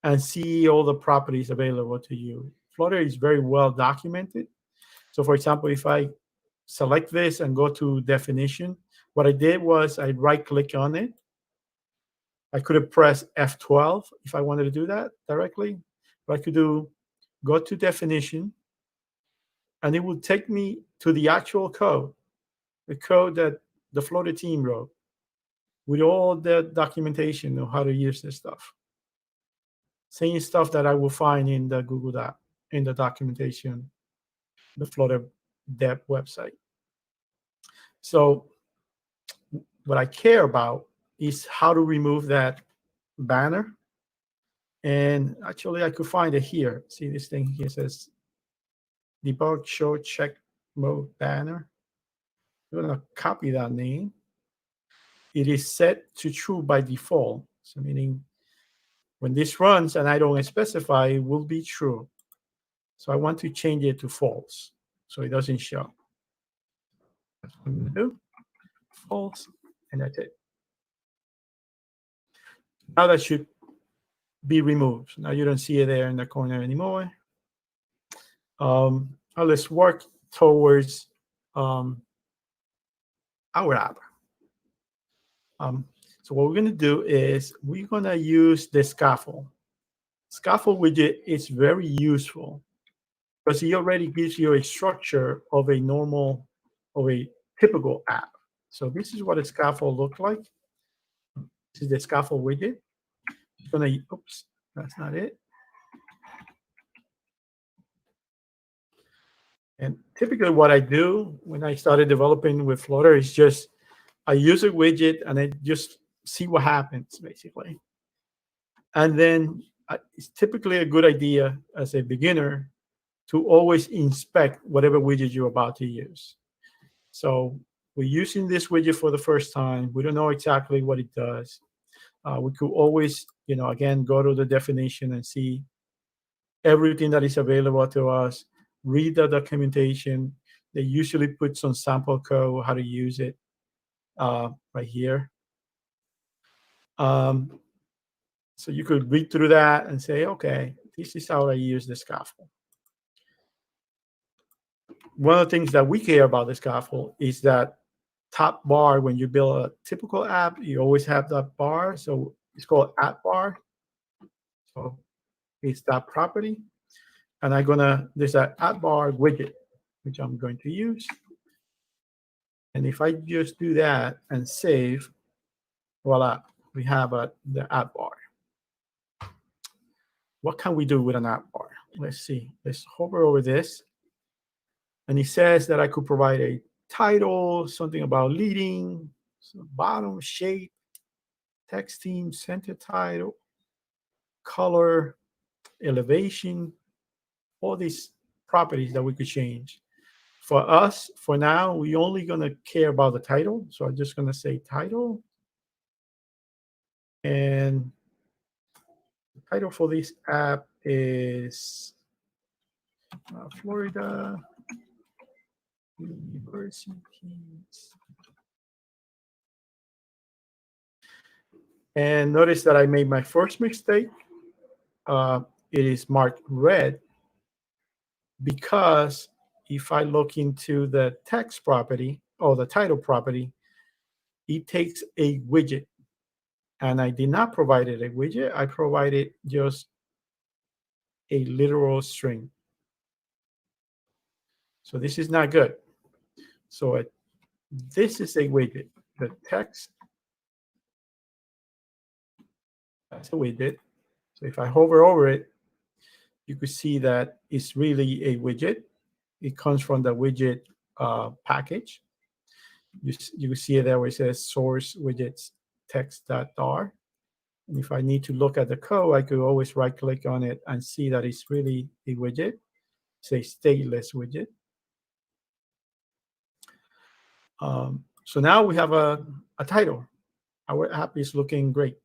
B: and see all the properties available to you. Flutter is very well documented. So for example, if I select this and go to definition, what I did was I right-click on it. I could have pressed F12 if I wanted to do that directly. But I could do go to definition, and it would take me to the actual code, the code that the Flutter team wrote, with all the documentation of how to use this stuff. Same stuff that I will find in the Google Doc, in the documentation, the Flutter Dev website. So what I care about is how to remove that banner. And actually, I could find it here. See this thing here says debug show check mode banner. I'm going to copy that name. It is set to true by default. So meaning when this runs and I don't specify, it will be true. So I want to change it to false so it doesn't show. That's what I'm going to do. False, and that's it. Now that should be removed. Now you don't see it there in the corner anymore. Now let's work towards our app. So what we're going to do is we're going to use the scaffold. Scaffold widget is very useful because it already gives you a structure of a typical app. So this is what a scaffold looks like. This is the scaffold widget. It's gonna, oops, that's not it. And typically what I do when I started developing with Flutter is just I use a widget and I just see what happens, basically. And then it's typically a good idea as a beginner to always inspect whatever widget you're about to use. So we're using this widget for the first time. We don't know exactly what it does. We could always, again, go to the definition and see everything that is available to us, read the documentation. They usually put some sample code, how to use it right here. So you could read through that and say, okay, this is how I use the scaffold. One of the things that we care about the scaffold is that top bar. When you build a typical app, you always have that bar. So it's called app bar. So it's that property. And there's an app bar widget, which I'm going to use. And if I just do that and save, voila, we have the app bar. What can we do with an app bar? let's see, let's hover over this. And it says that I could provide a title, something about leading, so bottom, shape, text theme, center title, color, elevation, all these properties that we could change. For us, for now, we're only going to care about the title. So I'm just going to say title. And the title for this app is Florida Universities. And notice that I made my first mistake. It is marked red because if I look into the text property or the title property, it takes a widget. And I did not provide it a widget. I provided just a literal string. So this is not good. So this is a widget. The text, that's a widget. So if I hover over it, you could see that it's really a widget. It comes from the widget package. You can see it there where it says source widgets text.dar. And if I need to look at the code, I could always right click on it and see that it's really a widget. Say stateless widget. So now we have a title. Our app is looking great.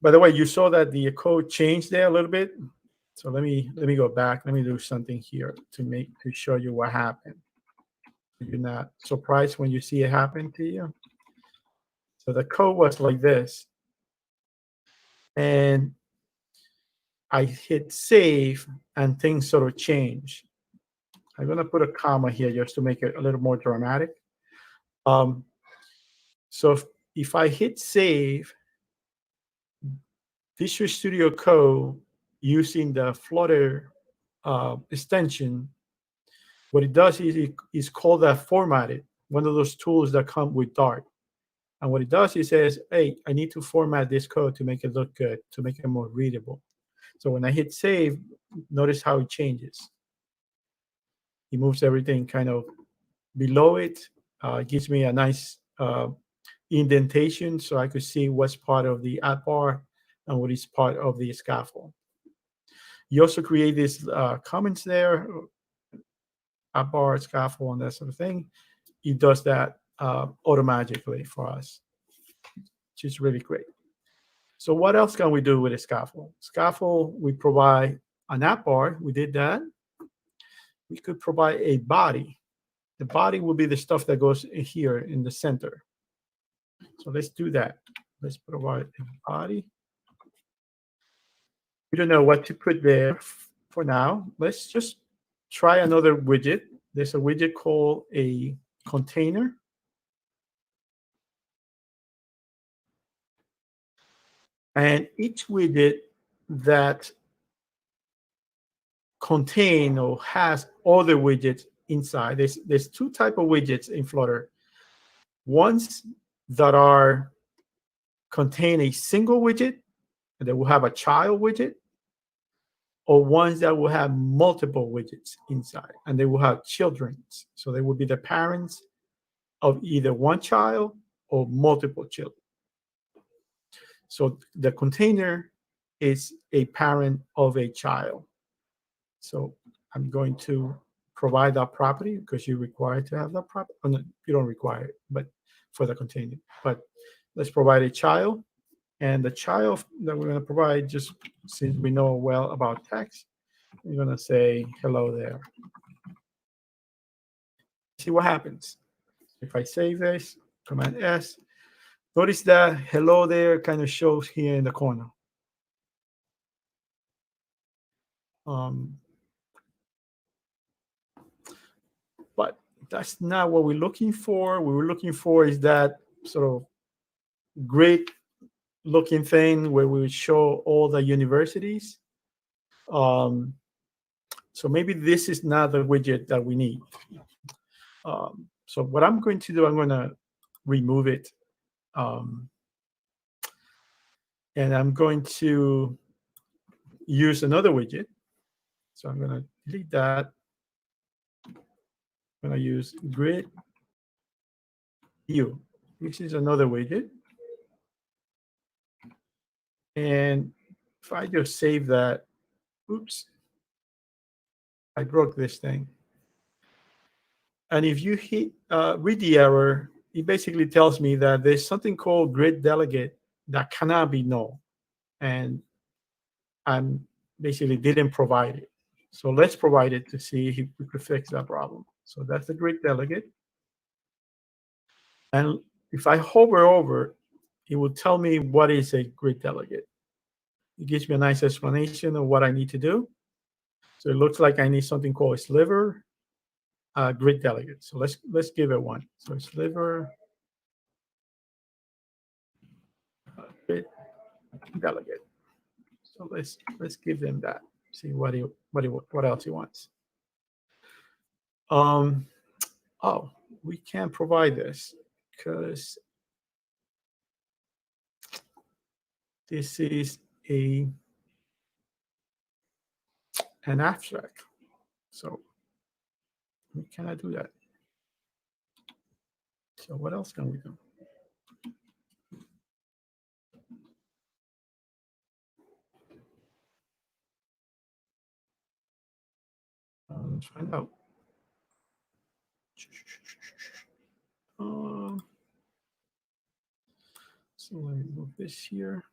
B: By the way, you saw that the code changed there a little bit. So let me go back. Let me do something here to show you what happened. You're not surprised when you see it happen to you. So the code was like this. And I hit save and things sort of change. I'm going to put a comma here just to make it a little more dramatic. So if I hit save, Visual Studio Code using the Flutter extension, what it does is it's called that formatted, one of those tools that come with Dart. And what it does is it says, hey, I need to format this code to make it look good, to make it more readable. So when I hit save, notice how it changes. It moves everything kind of below it. It gives me a nice indentation so I could see what's part of the app bar and what is part of the scaffold. You also create these comments there, app bar, scaffold, and that sort of thing. It does that automatically for us, which is really great. So what else can we do with a scaffold? Scaffold, we provide an app bar. We did that. We could provide a body. The body will be the stuff that goes here in the center. So let's do that. Let's provide a body. We don't know what to put there for now. Let's just try another widget. There's a widget called a container. And each widget that contain or has other widgets inside, there's two types of widgets in Flutter. Ones that contain a single widget, and they will have a child widget, or ones that will have multiple widgets inside, and they will have children. So they will be the parents of either one child or multiple children. So the container is a parent of a child. So I'm going to provide that property because you're required to have that property. Oh, no, you don't require it, but for the container. But let's provide a child. And the child that we're going to provide, just since we know well about text, we're going to say hello there. See what happens. If I save this, Command S, notice that hello there kind of shows here in the corner. But that's not what we're looking for. What we're looking for is that sort of great looking thing where we would show all the universities. So maybe this is not the widget that we need. So what I'm going to do, I'm going to remove it. And And I'm going to use another widget. So I'm going to delete that. I'm going to use grid view. This is another widget. And if I just save that, oops, I broke this thing. And if you read the error, it basically tells me that there's something called grid delegate that cannot be null. And I'm basically didn't provide it. So let's provide it to see if we could fix that problem. So that's the grid delegate. And if I hover over, it will tell me what is a grid delegate. It gives me a nice explanation of what I need to do. So it looks like I need something called a sliver grid delegate. So let's give it one. So sliver grid delegate. So let's give them that. See what else he wants. Oh, we can't provide this because this is an abstract. So we cannot do that. So what else can we do? Let's find out. So let me move this here.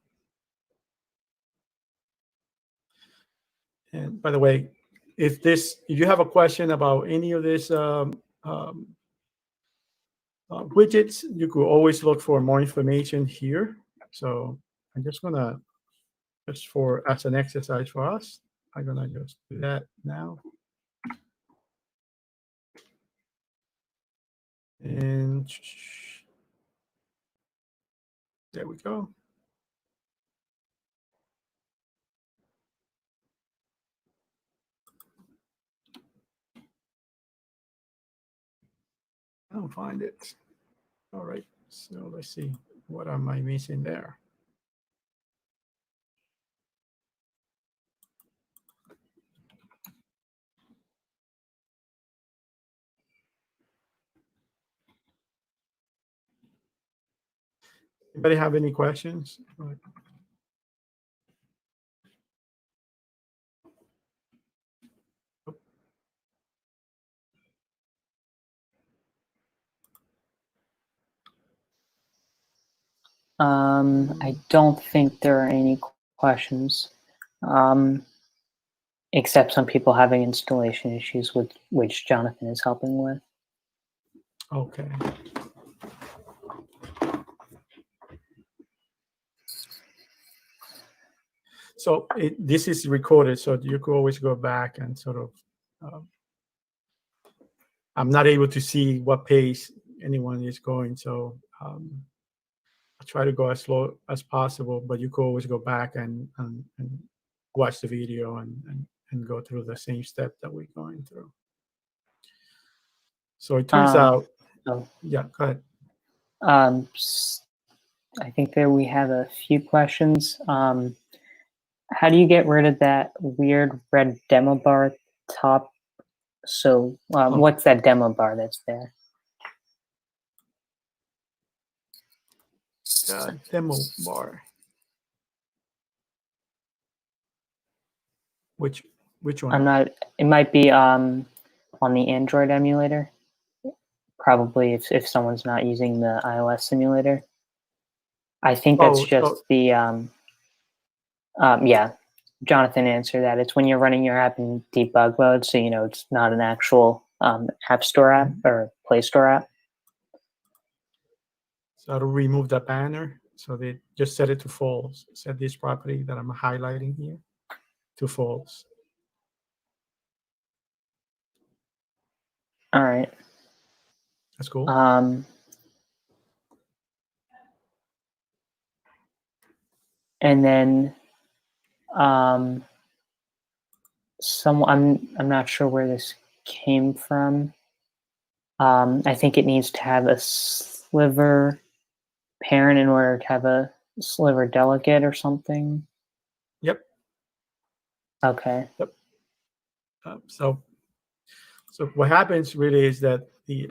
B: And by the way, if you have a question about any of this widgets, you could always look for more information here. So I'm just gonna, as an exercise for us, I'm gonna just do that now. And there we go. I don't find it. All right, so let's see. What am I missing there? Anybody have any questions?
D: I don't think there are any questions, except some people having installation issues with which Jonathan is helping with.
B: Okay. So this is recorded, so you could always go back and sort of. I'm not able to see what pace anyone is going, so I try to go as slow as possible. But you could always go back and watch the video and go through the same step that we're going through. So it turns out.
D: Oh.
B: Yeah, go ahead.
D: I think that we have a few questions. How do you get rid of that weird red demo bar top? So what's that demo bar that's there?
B: Demo bar. Which one?
D: I'm not. It might be on the Android emulator. Probably if someone's not using the iOS simulator. I think that's just the yeah. Jonathan answered that. It's when you're running your app in debug mode, so you know it's not an actual App Store app or Play Store app.
B: So to remove the banner, so they just set it to false. Set this property that I'm highlighting here to false.
D: All right.
B: That's cool.
D: And then I'm not sure where this came from. I think it needs to have a sliver parent in order to have a sliver delegate or something.
B: Yep.
D: Okay.
B: So what happens really is that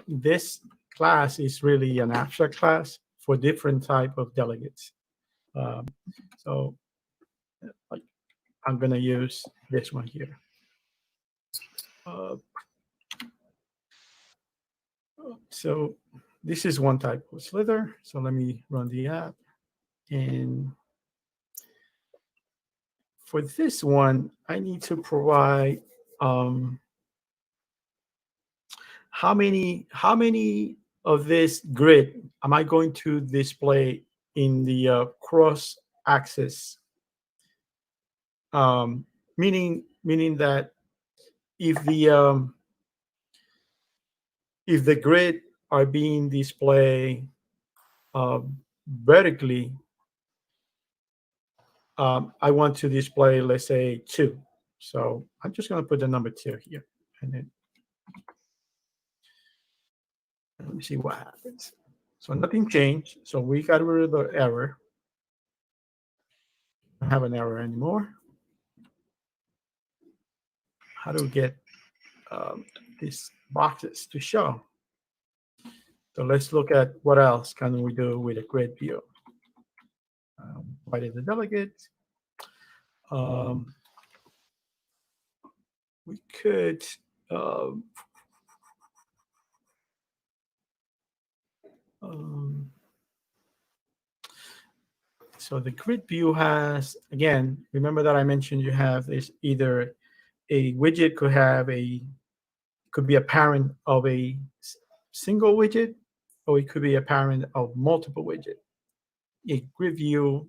B: this class is really an abstract class for different type of delegates. So like, I'm going to use this one here. So this is one type of slither. So let me run the app. And for this one, I need to provide how many of this grid am I going to display in the cross axis? Meaning that if the grid are being displayed vertically, I want to display, let's say, 2. So I'm just going to put the number 2 here, and then let me see what happens. So nothing changed. So we got rid of the error. I don't have an error anymore. How do we get these boxes to show? So let's look at what else can we do with a grid view. What is the delegate? We could so the grid view has, again, remember that I mentioned you have this either a widget could be a parent of a single widget, or it could be a parent of multiple widgets. A grid view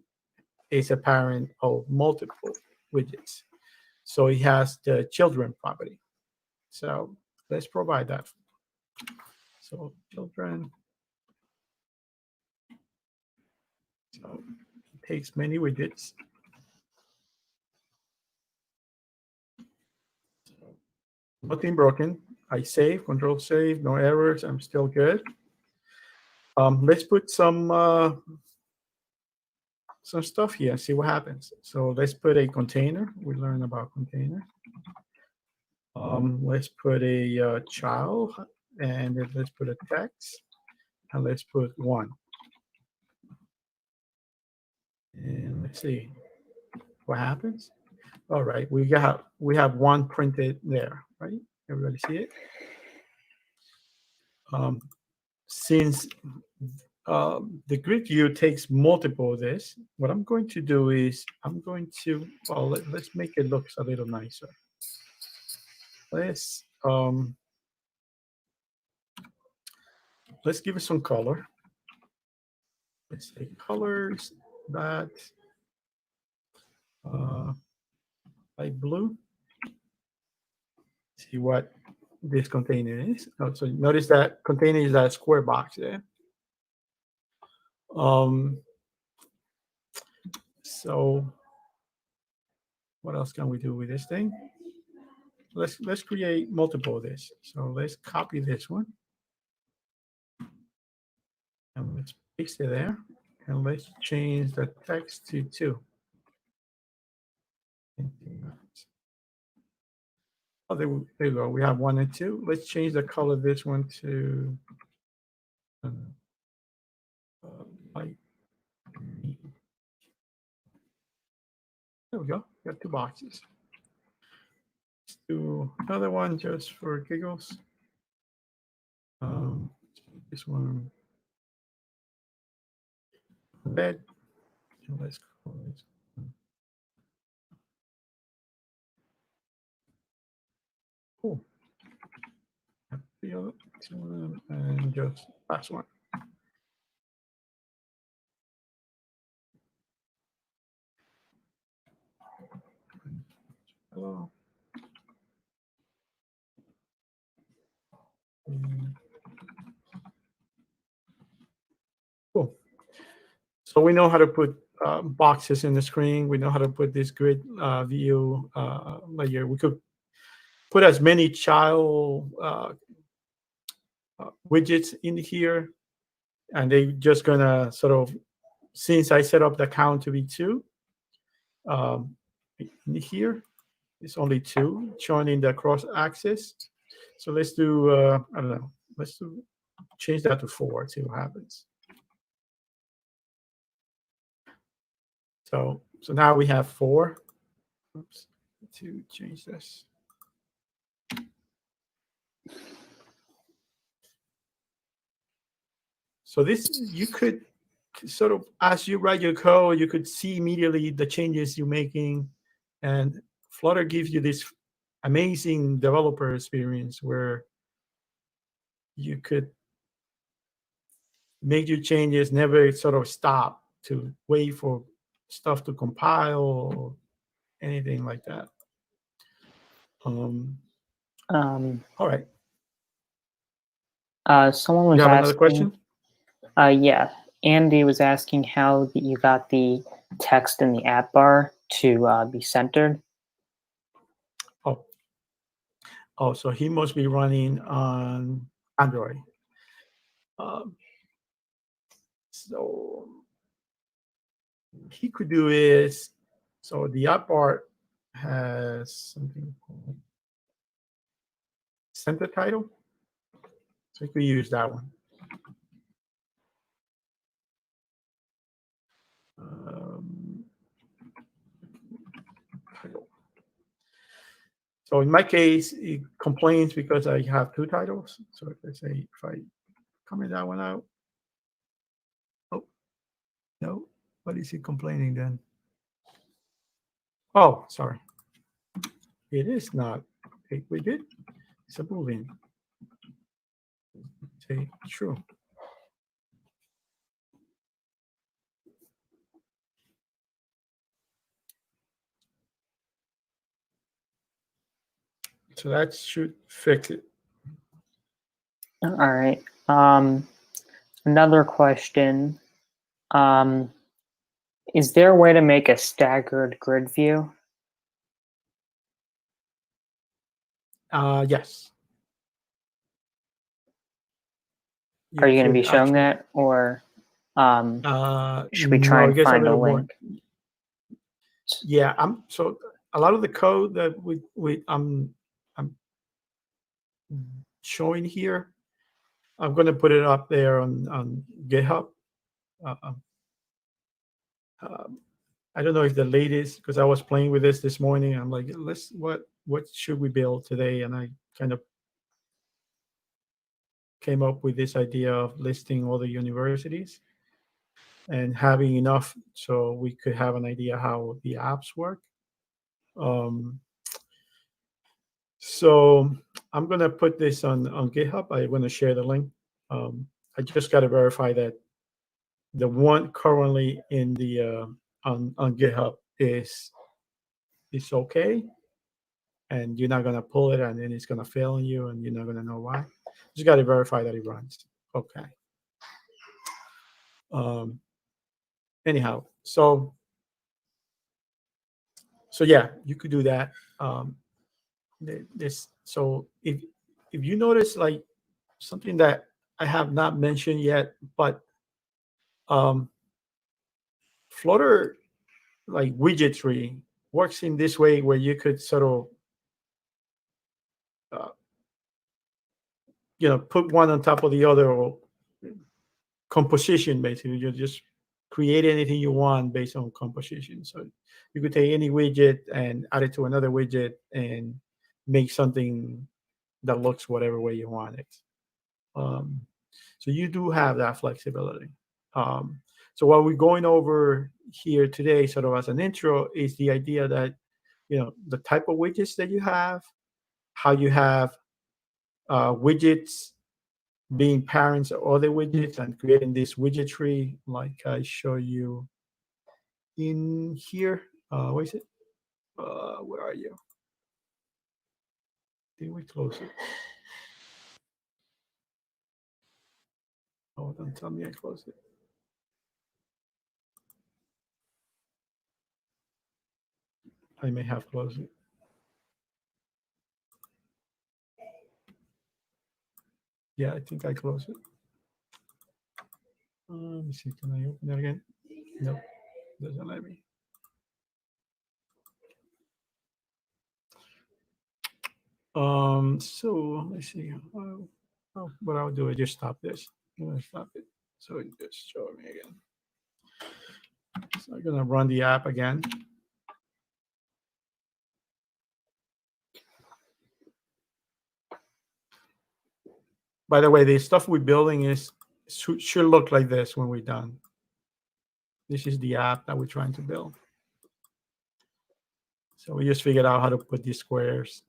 B: is a parent of multiple widgets. So it has the children property. So let's provide that. So children. So it takes many widgets. Nothing broken. I save, control save, no errors. I'm still good. Let's put some stuff here, see what happens. So let's put a container. We learned about container. Let's put a child, and then let's put a text, and let's put 1. And let's see what happens. All right, we have 1 printed there, right? Everybody see it? Since the grid view takes multiple of this, what I'm going to do is I'm going to, well, let's make it look a little nicer. Let's give it some color. Let's say colors that light blue. See what this container is. Oh, so notice that container is that square box there. So what else can we do with this thing? Let's create multiple of this. So let's copy this one. And let's paste it there. And let's change the text to 2. Oh, there you go. We have 1 and 2. Let's change the color of this one to light. There we go. Got 2 boxes. Let's do another one just for giggles. This one red. And let's call this. Cool. And just last one. Hello. Cool. So we know how to put boxes in the screen. We know how to put this grid view layer. We could put as many child widgets in here, and they're just gonna sort of since I set up the count to be 2, in here, it's only 2 shown in the cross axis. So let's do, I don't know, change that to 4, see what happens. So now we have 4. Oops, to change this. So this, you could sort of, as you write your code, you could see immediately the changes you're making. And Flutter gives you this amazing developer experience where you could make your changes, never sort of stop to wait for stuff to compile or anything like that. All right.
D: Someone was
B: You have
D: asking,
B: another question?
D: Yeah, Andy was asking how you got the text in the app bar to be centered.
B: Oh, so he must be running on Android. So he could do is, so the app bar has something called center title. So you could use that one. Title. So in my case, it complains because I have 2 titles. So if I say, if I comment that one out, oh, no, what is he complaining then? Oh, sorry. It is not a widget, it's a Boolean. Say true. So that should fix it.
D: All right. Another question. Is there a way to make a staggered grid view?
B: Yes.
D: Are you going to be
B: could
D: showing
B: actually,
D: that, or should we
B: no,
D: try
B: I
D: and
B: guess
D: find a
B: little more.
D: link?
B: Yeah, so a lot of the code that I'm showing here, I'm going to put it up there on GitHub. I don't know if the latest, because I was playing with this morning. I'm like, what should we build today? And I kind of came up with this idea of listing all the universities and having enough so we could have an idea how the apps work. So I'm going to put this on GitHub. I'm going to share the link. I just got to verify that the one currently in the on GitHub is okay, and you're not going to pull it and then it's going to fail on you and you're not going to know why. Just got to verify that it runs. Okay. Anyhow, so yeah, you could do that. So if you notice, like, something that I have not mentioned yet, but Flutter, like, widgetry works in this way where you could sort of put one on top of the other, or composition. Basically, you just create anything you want based on composition. So you could take any widget and add it to another widget and make something that looks whatever way you want it. So you do have that flexibility. So what we're going over here today, sort of as an intro, is the idea that, the type of widgets that you have, how you have widgets being parents of other widgets and creating this widget tree, like I show you in here. Where is it? Where are you? Did we close it? Oh, don't tell me I closed it. I may have closed it. Yeah, I think I closed it. Let me see, can I open it again? Nope, doesn't let me. So let's see. What I'll do is just stop this. I'm gonna stop it. So it just show me again. So I'm gonna run the app again. By the way, the stuff we're building should look like this when we're done. This is the app that we're trying to build. So we just figured out how to put these squares.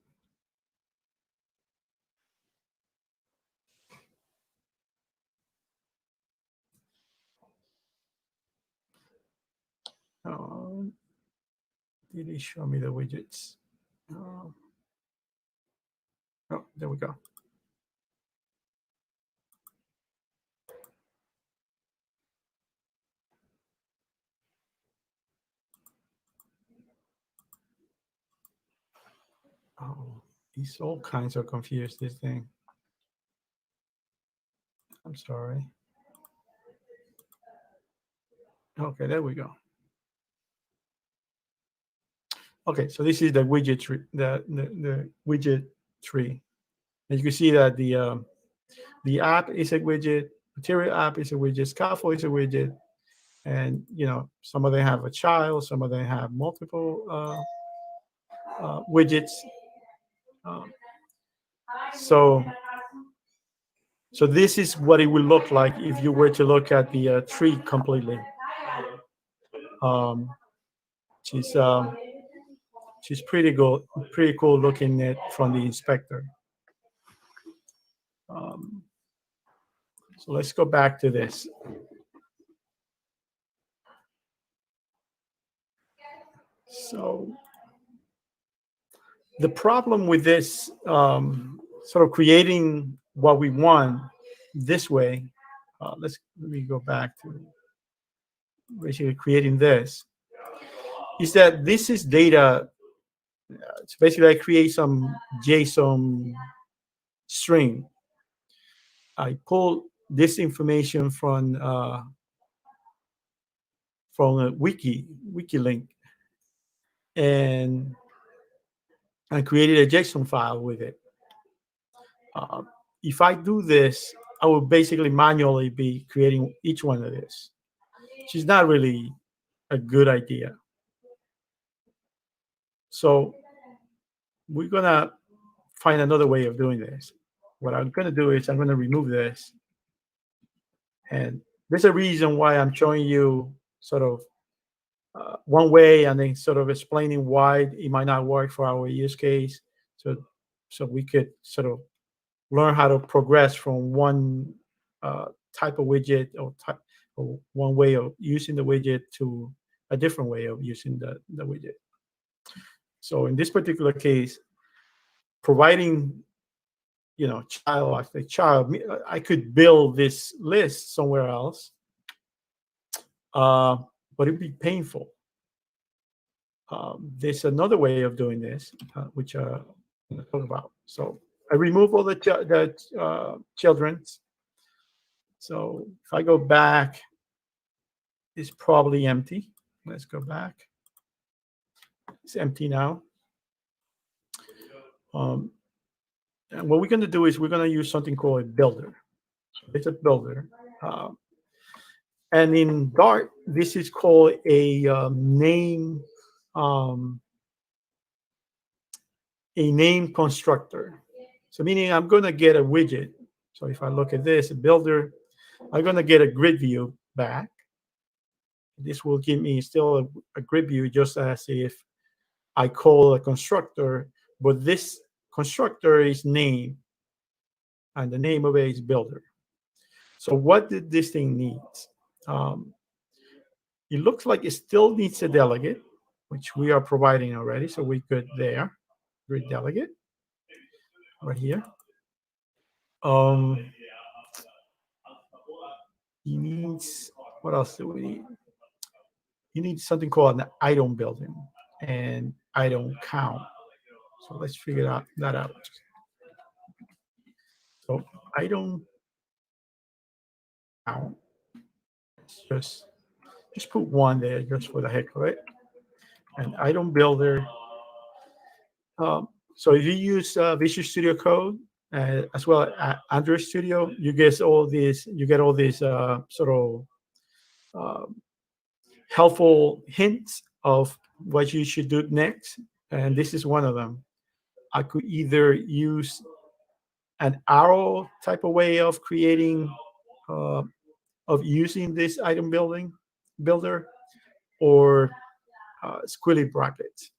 B: Did he show me the widgets? Oh, there we go. Oh, he's all kinds of confused, this thing. I'm sorry. Okay, there we go. Okay, so this is the widget tree, the widget tree. And you can see that the app is a widget, material app is a widget, scaffold is a widget, and some of them have a child, some of them have multiple widgets. So this is what it will look like if you were to look at the tree completely. She's pretty cool looking at from the inspector. So let's go back to this. So the problem with this sort of creating what we want this way, let me go back to basically creating this, is that this is data. It's basically I create some JSON string. I pull this information from a wiki link, and I created a JSON file with it. If I do this, I will basically manually be creating each one of this, which is not really a good idea. So we're gonna find another way of doing this. What I'm gonna do is I'm gonna remove this, and there's a reason why I'm showing you sort of one way and then sort of explaining why it might not work for our use case. So we could sort of learn how to progress from one type of widget or one way of using the widget to a different way of using the widget. So in this particular case, providing child after child, I could build this list somewhere else, but it'd be painful. There's another way of doing this, which I'm going to talk about. So I remove all the children's. So if I go back, it's probably empty. Let's go back. It's empty now. And what we're going to do is we're going to use something called a builder. So it's a builder. And in Dart, this is called a name constructor. So meaning I'm going to get a widget. So if I look at this, a builder, I'm going to get a grid view back. This will give me still a grid view, just as if I call a constructor, but this constructor is name, and the name of it is builder. So what did this thing need? It looks like it still needs a delegate, which we are providing already. So we could there, grid delegate, right here. He needs, what else do we need? You need something called an item building and item count. So let's figure that out. So item count. It's just just put one there just for the heck of it. And item builder. So if you use Visual Studio Code as well as Android Studio, you get all these. You get all these sort of helpful hints of what you should do next. And this is one of them. I could either use an arrow type of way of creating, of using this item builder, or squiggly brackets.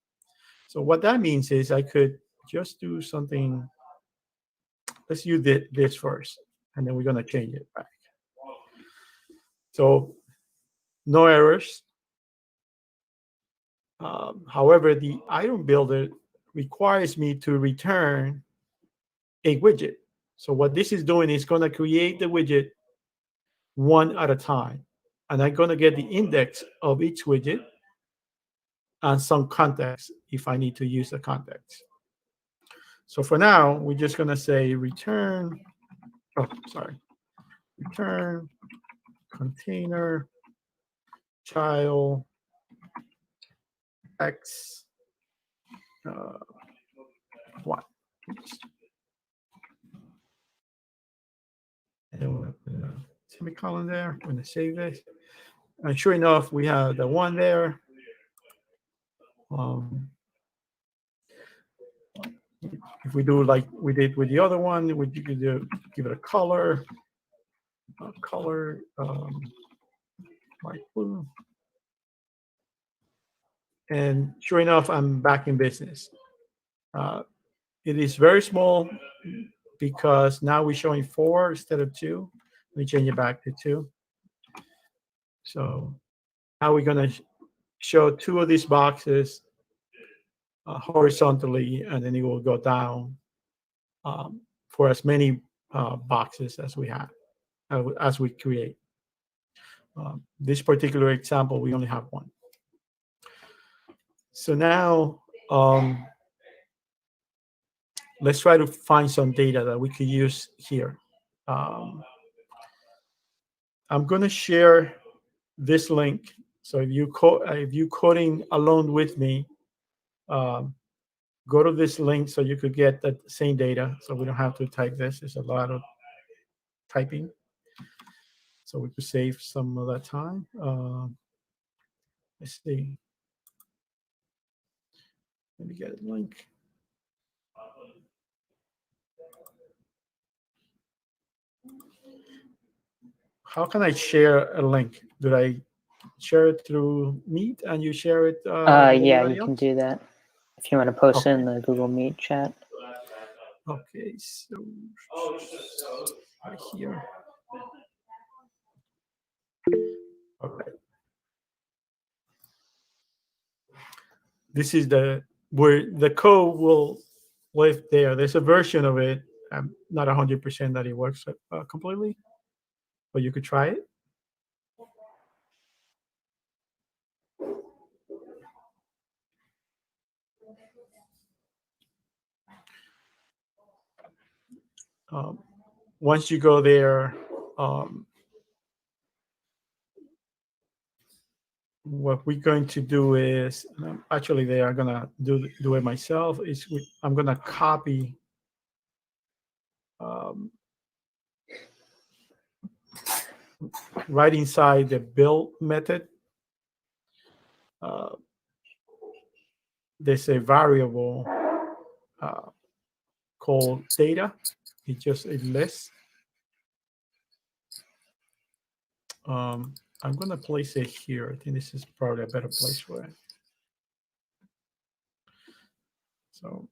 B: So what that means is I could just do something. Let's use this first, and then we're going to change it back. So no errors. However, the item builder requires me to return a widget. So what this is doing is going to create the widget one at a time. And I'm going to get the index of each widget and some context if I need to use the context. So for now, we're just going to say return, return container child x 1. And we'll put a semicolon there. I'm going to save this. And sure enough, we have the one there. If we do like we did with the other one, you could give it a color, light blue. And sure enough, I'm back in business. It is very small because now we're showing 4 instead of 2. Let me change it back to 2. So now we're going to show 2 of these boxes horizontally, and then it will go down for as many boxes as we have, as we create. This particular example, we only have 1. So now let's try to find some data that we could use here. I'm going to share this link. So if you're coding along with me, go to this link so you could get the same data. So we don't have to type this. There's a lot of typing. So we could save some of that time. Let's see. Let me get a link. How can I share a link? Do I share it through Meet and you share it?
D: Yeah, you can do that if you want to post it in the Google Meet chat.
B: Okay, so right here. Okay. This is where the code will live there. There's a version of it. I'm not 100% that it works completely, but you could try it. Once you go there, what we're going to do is, actually they are going to do it myself, I'm going to copy right inside the build method. There's a variable called data. It's just a list. I'm going to place it here. I think this is probably a better place for it. So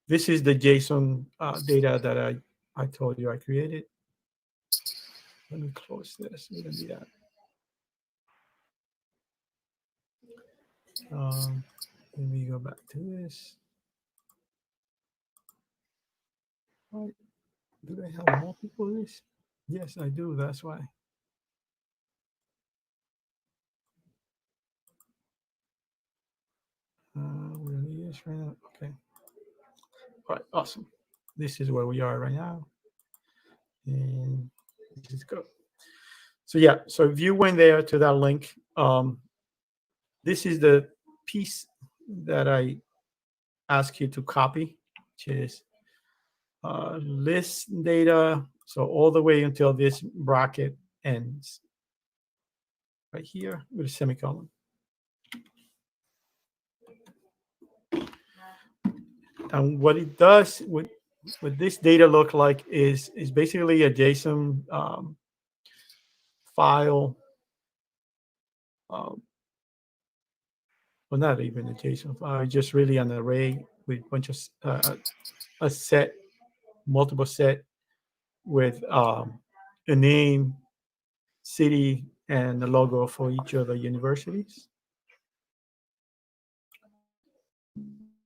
B: this is the JSON data that I told you I created. Let me close this. We don't need that. Let me go back to this. Right. Do I have multiple of this? Yes, I do. That's why. We don't need this right now. Okay. All right. Awesome. This is where we are right now. And let's go. So yeah, so if you went there to that link, this is the piece that I ask you to copy, which is list data. So all the way until this bracket ends right here with a semicolon. And what it does, what this data look like is basically a JSON file. Well, not even a JSON file, just really an array with a bunch of a set, multiple set with a name, city, and the logo for each of the universities.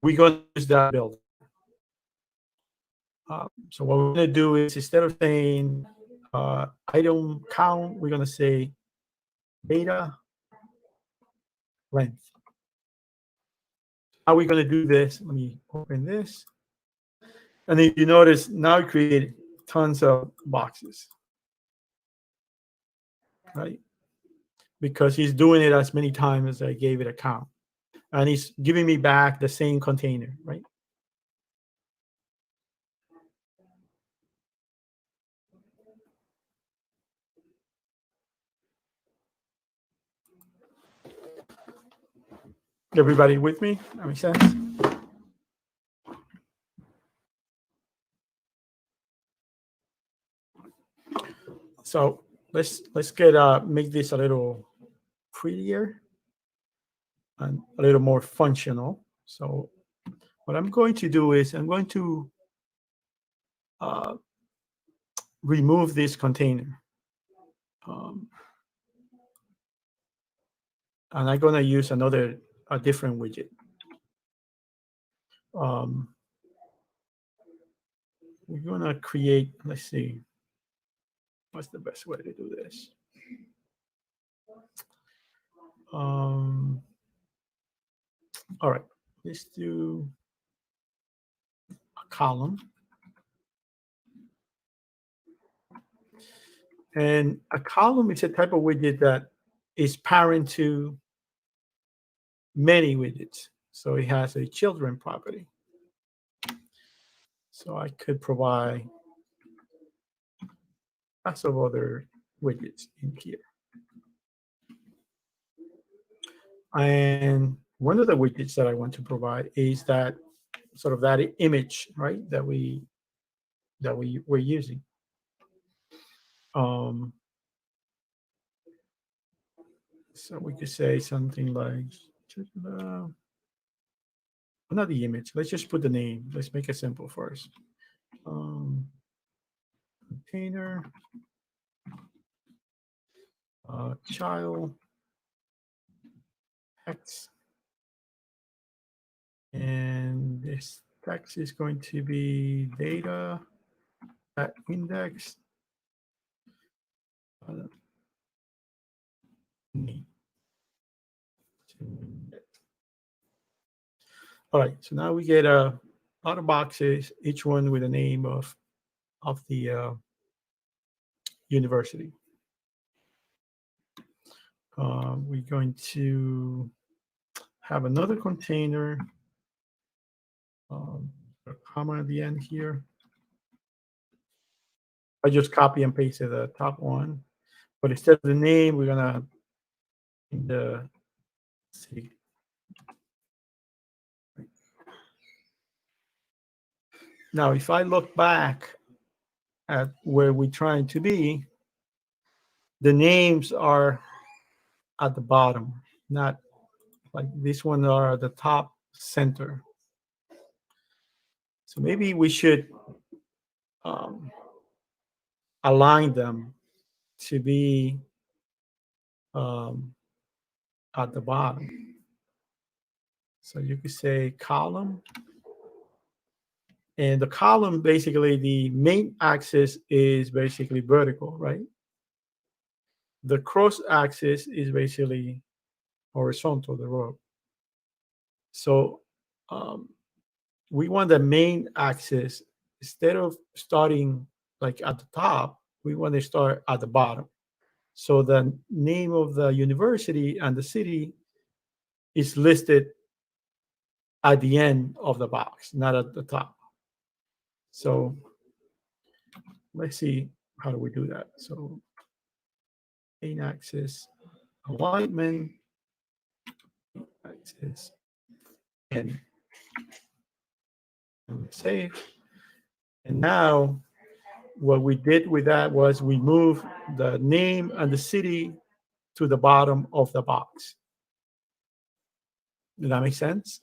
B: We're going to use that build. So what we're going to do is, instead of saying item count, we're going to say data length. How are we going to do this? Let me open this. And then you notice now it created tons of boxes, right? Because he's doing it as many times as I gave it a count. And he's giving me back the same container, right? Everybody with me? That makes sense? So let's get make this a little prettier and a little more functional. So what I'm going to do is I'm going to remove this container. And I'm going to use a different widget. We're going to create, let's see, what's the best way to do this? All right, let's do a column. And a column is a type of widget that is parent to many widgets. So it has a children property. So I could provide lots of other widgets in here. And one of the widgets that I want to provide is that sort of that image, right, that we're using. So we could say something like, not the image. Let's just put the name. Let's make it simple first. Container, child, text, and this text is going to be data at index. All right, so now we get a lot of boxes, each one with a name of the university. We're going to have another container, a comma at the end here. I just copy and pasted the top one, but instead of the name, we're gonna the city. Now, if I look back at where we're trying to be, the names are at the bottom, not like this one are at the top center. So maybe we should align them to be at the bottom. So you could say column. And the column, basically, the main axis is basically vertical, right? The cross axis is basically horizontal, the row. So we want the main axis, instead of starting like at the top, we want to start at the bottom. So the name of the university and the city is listed at the end of the box, not at the top. So let's see, how do we do that? So main axis, alignment, axis, and save. And now what we did with that was we moved the name and the city to the bottom of the box. Does that make sense?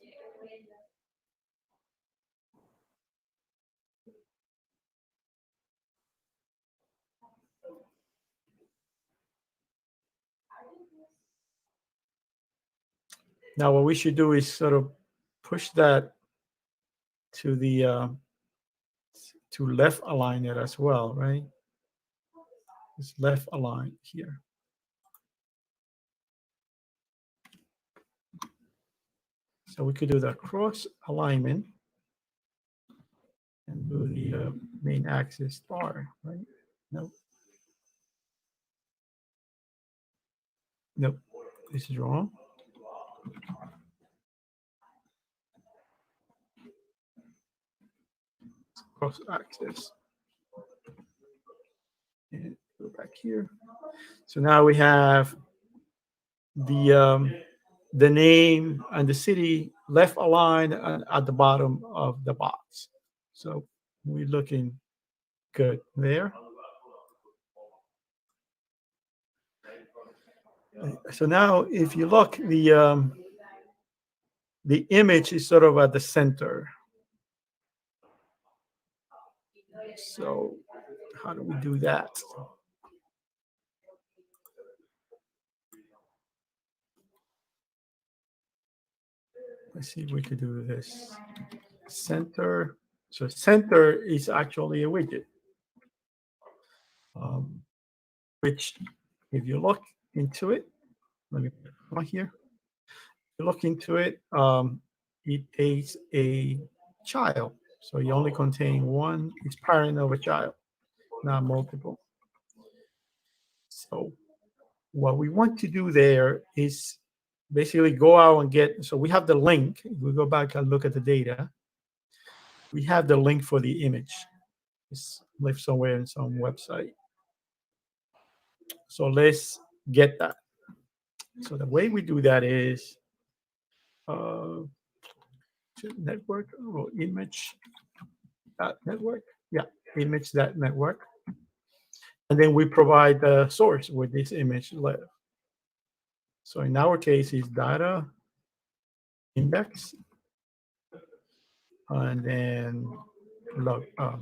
B: Now what we should do is sort of push that to the to left align it as well, right? It's left align here. So we could do the cross alignment and do the main axis star, right? Nope. Nope, this is wrong. Cross axis. And go back here. So now we have the name and the city left aligned at the bottom of the box. So we're looking good there. So now if you look, the image is sort of at the center. So how do we do that? Let's see if we could do this. Center. So center is actually a widget, which if you look into it, let me put it right here. If you look into it, it is a child. So you only contain one, it's parent of a child, not multiple. So what we want to do there is basically go out and get, so we have the link. If we go back and look at the data, we have the link for the image. It's live somewhere in some website. So let's get that. So the way we do that is network or image network. Yeah, image that network. And then we provide the source with this image live. So in our case, is data index, and then logo.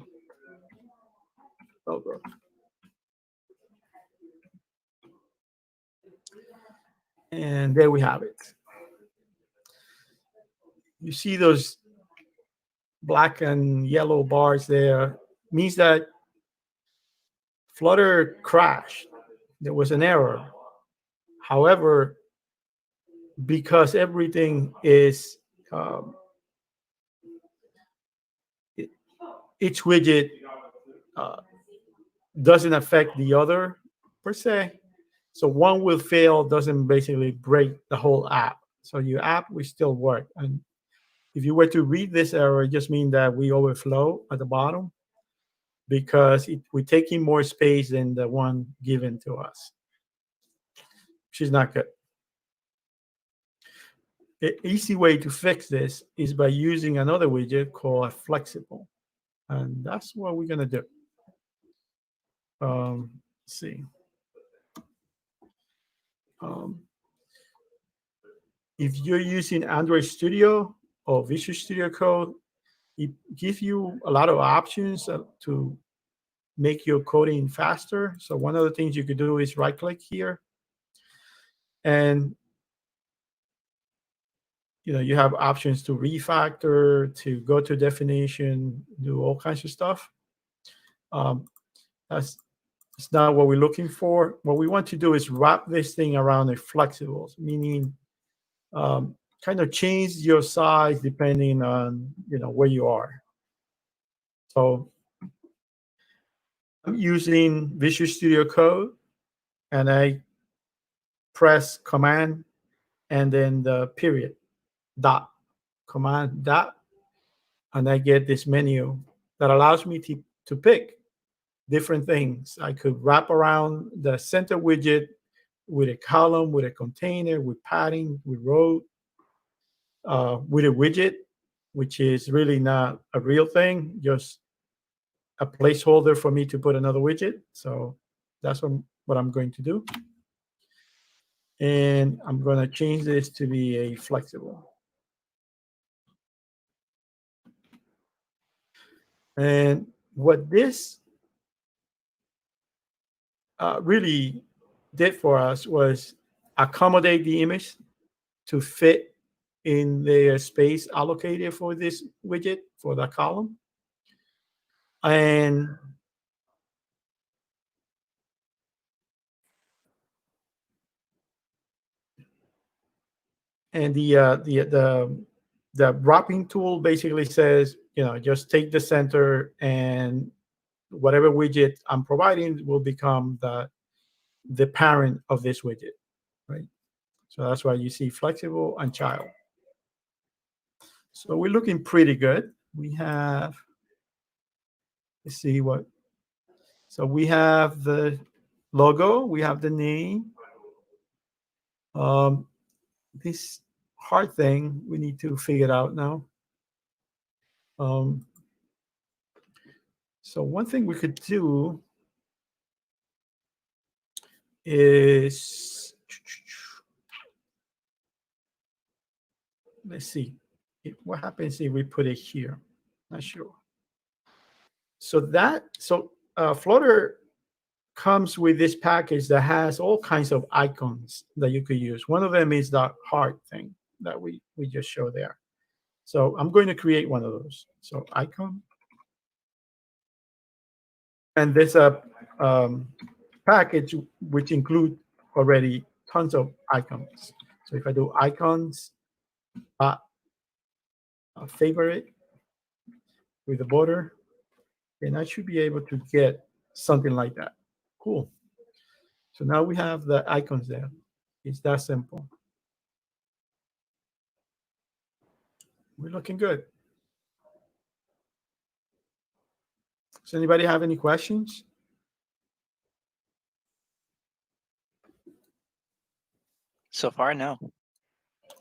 B: And there we have it. You see those black and yellow bars there, means that Flutter crashed. There was an error. However, because everything is each widget doesn't affect the other per se. So one will fail, doesn't basically break the whole app. So your app will still work. And if you were to read this error, it just means that we overflow at the bottom because we're taking more space than the one given to us, which is not good. The easy way to fix this is by using another widget called a flexible. And that's what we're going to do. Let's see. If you're using Android Studio or Visual Studio Code, it gives you a lot of options to make your coding faster. So one of the things you could do is right-click here, and you have options to refactor, to go to definition, do all kinds of stuff. That's not what we're looking for. What we want to do is wrap this thing around a flexibles, meaning kind of change your size depending on where you are. So I'm using Visual Studio Code, and I press Command and then the period, dot, Command dot, and I get this menu that allows me to pick different things. I could wrap around the center widget with a column, with a container, with padding, with row, with a widget, which is really not a real thing, just a placeholder for me to put another widget. So that's what I'm going to do. And I'm going to change this to be a flexible. And what this really did for us was accommodate the image to fit in the space allocated for this widget, for the column. And the wrapping tool basically says, just take the center, and whatever widget I'm providing will become the parent of this widget, right? So that's why you see flexible and child. So we're looking pretty good. We have, let's see what. So we have the logo, we have the name. This hard thing we need to figure it out now. So one thing we could do is, let's see, what happens if we put it here? Not sure. So Flutter comes with this package that has all kinds of icons that you could use. One of them is the heart thing that we just showed there. So I'm going to create one of those. So icon. And there's a package which include already tons of icons. So if I do icons, favorite with the border, then I should be able to get something like that. Cool. So now we have the icons there. It's that simple. We're looking good. Does anybody have any questions?
E: So far, no.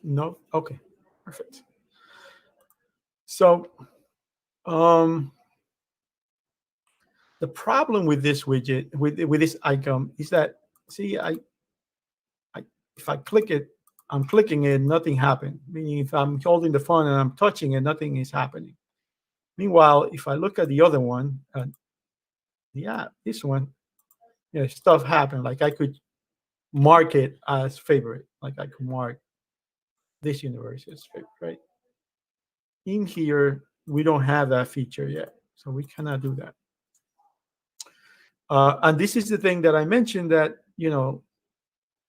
B: No? Okay, perfect. So the problem with this widget, with this icon, is that, see, if I click it, I'm clicking it, nothing happened. Meaning if I'm holding the phone and I'm touching it, nothing is happening. Meanwhile, if I look at the other one, this one, stuff happened. Like I could mark it as favorite. Like I could mark this universe as favorite, right? In here, we don't have that feature yet, so we cannot do that. And this is the thing that I mentioned, that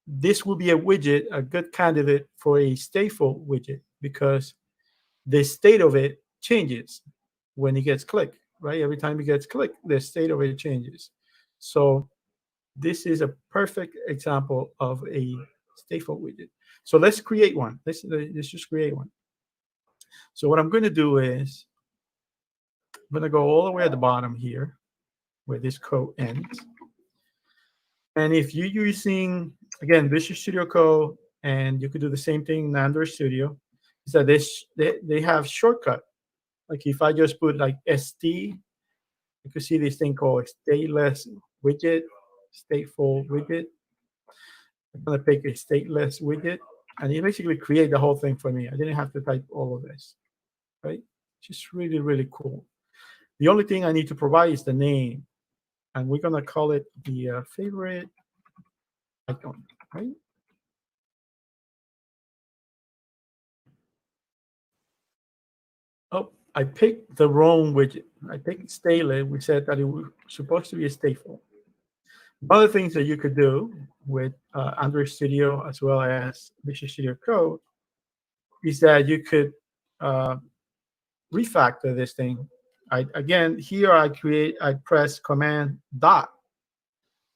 B: this will be a widget, a good candidate for a stateful widget, because the state of it changes when it gets clicked, right? Every time it gets clicked, the state of it changes. So this is a perfect example of a stateful widget. So let's create one. Let's just create one. So what I'm going to do is I'm going to go all the way at the bottom here where this code ends. And if you're using, again, Visual Studio Code, and you could do the same thing in Android Studio, is that they have shortcut. Like if I just put like ST, you can see this thing called stateless widget, stateful widget. I'm going to pick a stateless widget, and it basically create the whole thing for me. I didn't have to type all of this, right? Just really, really cool. The only thing I need to provide is the name, and we're going to call it the favorite icon, right? Oh, I picked the wrong widget. I picked stateless. We said that it was supposed to be a stateful. Other things that you could do with Android Studio as well as Visual Studio Code is that you could refactor this thing. Again, here I press Command dot,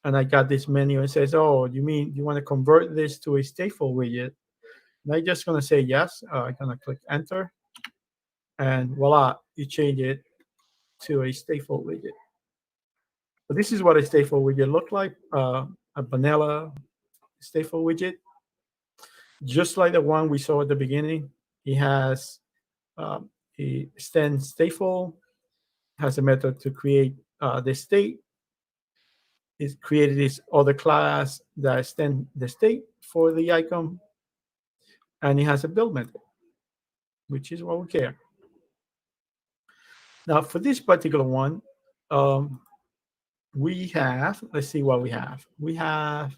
B: and I got this menu and says, oh, you mean you want to convert this to a stateful widget? And I'm just going to say yes. I'm going to click enter, and voila, you change it to a stateful widget. So this is what a stateful widget looks like, a vanilla stateful widget. Just like the one we saw at the beginning, it has a extend stateful, has a method to create the state. It's created this other class that extend the state for the icon, and it has a build method, which is what we care. Now, for this particular one, we have, let's see what we have. We have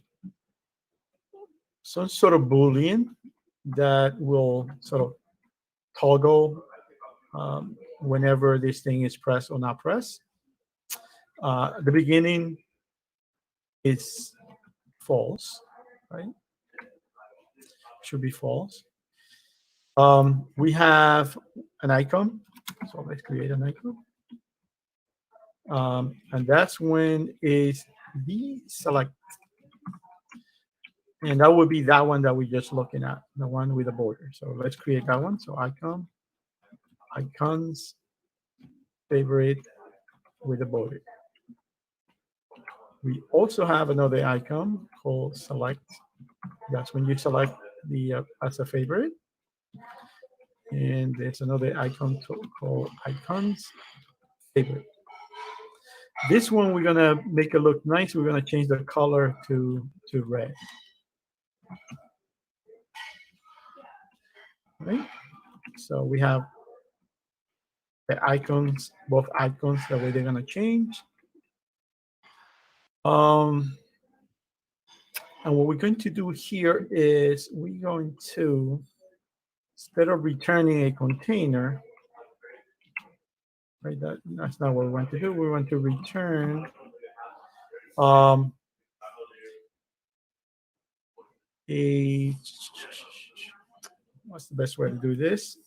B: some sort of Boolean that will sort of toggle whenever this thing is pressed or not pressed. The beginning is false, right? Should be false. We have an icon, so let's create an icon. And that's when is deselect. And that would be that one that we're just looking at, the one with the border. So let's create that one. So icon, icons, favorite with a border. We also have another icon called select. That's when you select the as a favorite. And there's another icon called icons favorite. This one we're gonna make it look nice. We're gonna change the color to red. Right? So we have the icons, both icons, the way they're gonna change. And what we're going to do here is we're going to, instead of returning a container, right? That's not what we want to do. We want to return what's the best way to do this?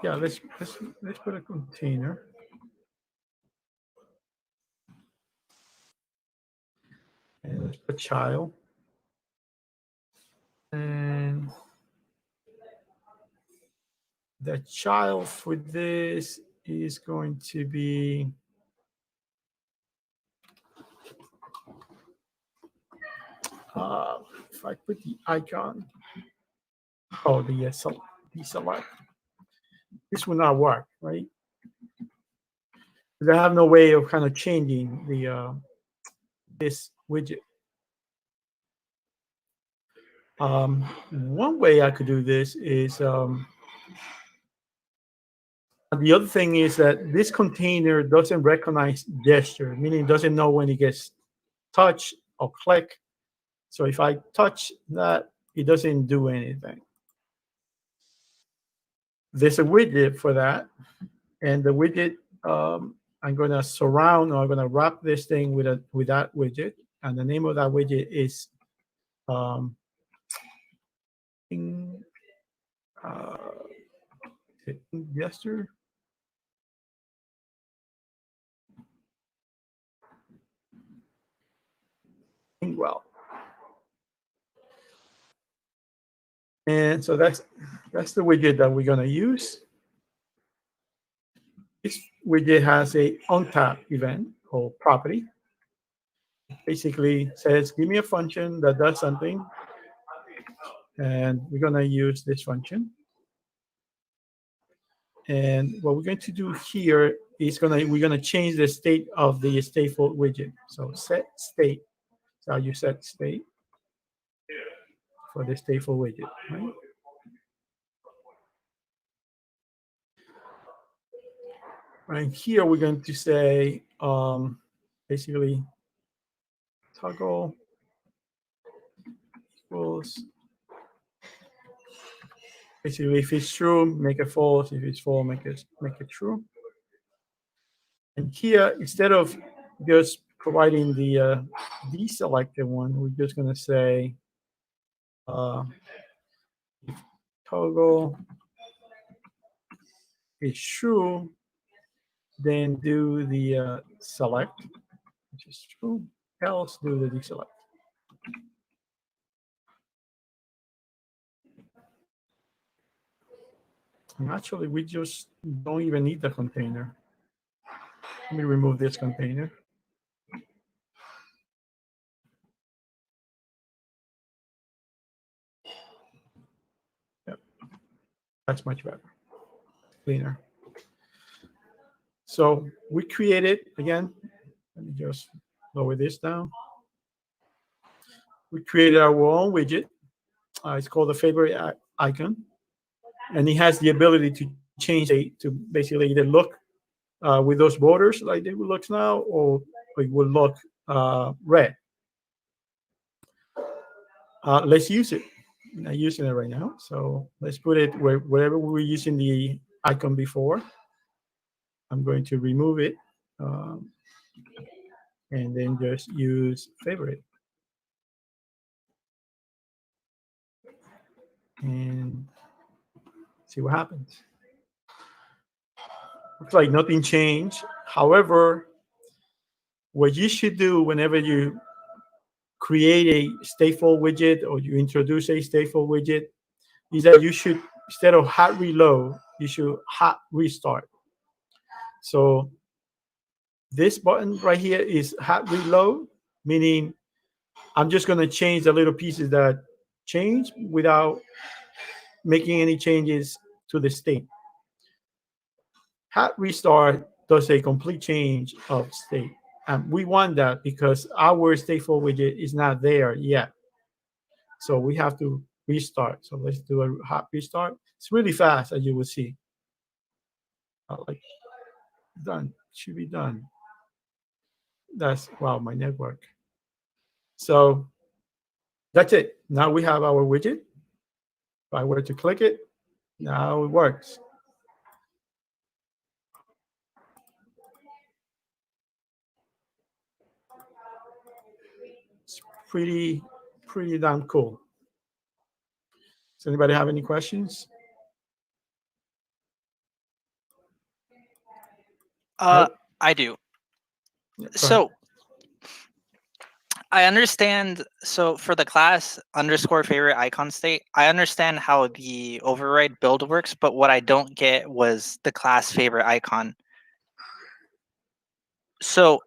B: Yeah, let's put a container. And let's put child. And the child for this is going to be if I put the icon, oh, the deselect, this will not work, right? Because I have no way of kind of changing the this widget. One way I could do this is the other thing is that this container doesn't recognize gesture, meaning it doesn't know when it gets touched or click. So if I touch that, it doesn't do anything. There's a widget for that, and the widget I'm going to surround, or I'm going to wrap this thing with that widget, and the name of that widget is gesture. Well, and so that's the widget that we're going to use. This widget has a on-tap event called property. Basically says, give me a function that does something, and we're going to use this function. And what we're going to do here is we're going to change the state of the stateful widget. So set state. So you set state for the stateful widget, right? And here we're going to say basically toggle equals. Basically, if it's true, make it false. If it's false, make it true. And here, instead of just providing the deselected one, we're just going to say if toggle is true, then do the select, which is true, else do the deselect. And actually, we just don't even need the container. Let me remove this container. Yep. That's much better, cleaner. So we created, again, let me just lower this down. We created our own widget. It's called the favorite icon. And it has the ability to change it to basically either look with those borders like it looks now, or it will look red. Let's use it. I'm not using it right now. So let's put it wherever we were using the icon before. I'm going to remove it and then just use favorite. And see what happens. Looks like nothing changed. However, what you should do whenever you create a stateful widget or you introduce a stateful widget is that you should, instead of hot reload, you should hot restart. So this button right here is hot reload, meaning I'm just going to change the little pieces that change without making any changes to the state. Hot restart does a complete change of state. And we want that because our stateful widget is not there yet. So we have to restart. So let's do a hot restart. It's really fast, as you will see. Like done, should be done. That's, wow, my network. So that's it. Now we have our widget. If I were to click it, now it works. It's pretty damn cool. Does anybody have any questions? Nope.
E: I do.
B: Yeah,
E: So I understand. So for the class _favorite icon state, I understand how the override build works, but what I don't get was the class favorite icon. So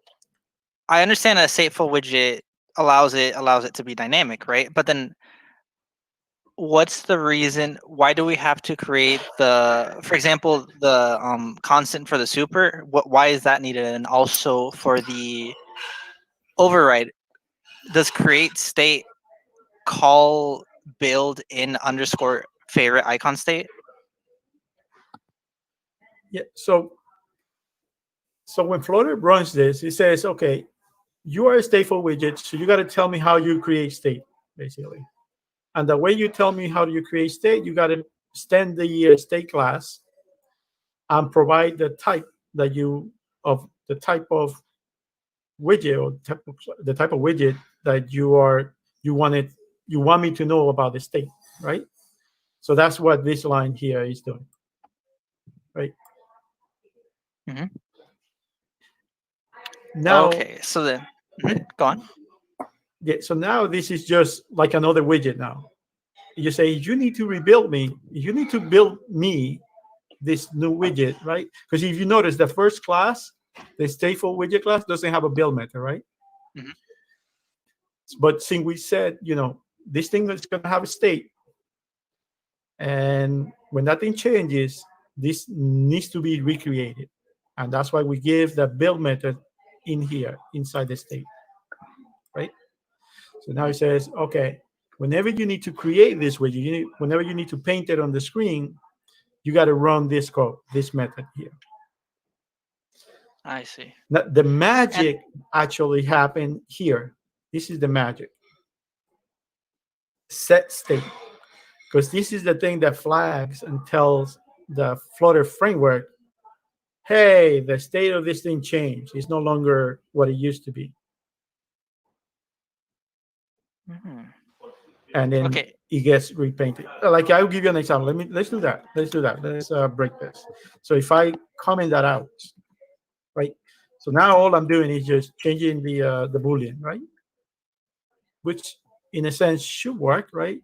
E: I understand a stateful widget allows it to be dynamic, right? But then what's the reason? Why do we have to create the, for example, the constant for the super? Why is that needed? And also for the override, does create state call build in _favorite icon state?
B: Yeah. So when Flutter runs this, it says, okay, you are a stateful widget, so you got to tell me how you create state, basically. And the way you tell me how you create state, you got to extend the state class and provide the type that the type of widget or the type of widget that you want me to know about the state, right? So that's what this line here is doing, right?
E: Mm-hmm.
B: Now,
E: okay, so then go on.
B: Yeah, so now this is just like another widget now. You say, you need to rebuild me. You need to build me this new widget, right? Because if you notice, the first class, the stateful widget class, doesn't have a build method, right?
E: Mm-hmm.
B: But since we said, this thing is going to have a state. And when that thing changes, this needs to be recreated. And that's why we give the build method in here, inside the state, right? So now it says, okay, whenever you need to create this widget, whenever you need to paint it on the screen, you got to run this code, this method here.
E: I see.
B: Now, the magic actually happened here. This is the magic. Set state. Because this is the thing that flags and tells the Flutter framework, hey, the state of this thing changed. It's no longer what it used to be.
E: Mm-hmm.
B: And then it gets repainted. Like, I'll give you an example. Let's do that. Let's break this. So if I comment that out, right? So now all I'm doing is just changing the Boolean, right? Which in a sense should work, right?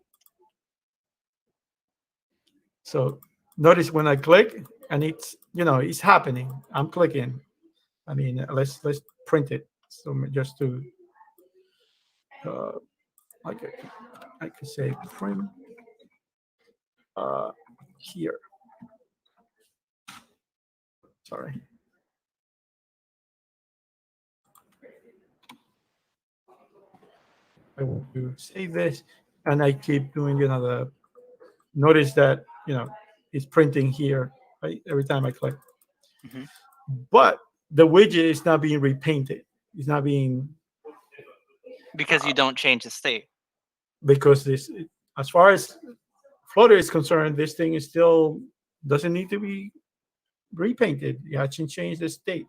B: So notice when I click and it's, it's happening. I'm clicking. I mean, let's print it. So just to, I could say print here. Sorry. I want to save this, and I keep doing notice that it's printing here, right, every time I click.
E: Mhm.
B: But the widget is not being repainted. It's not being,
E: Because you don't change the state.
B: because this, as far as Flutter is concerned, this thing is still doesn't need to be repainted. You have to change the state.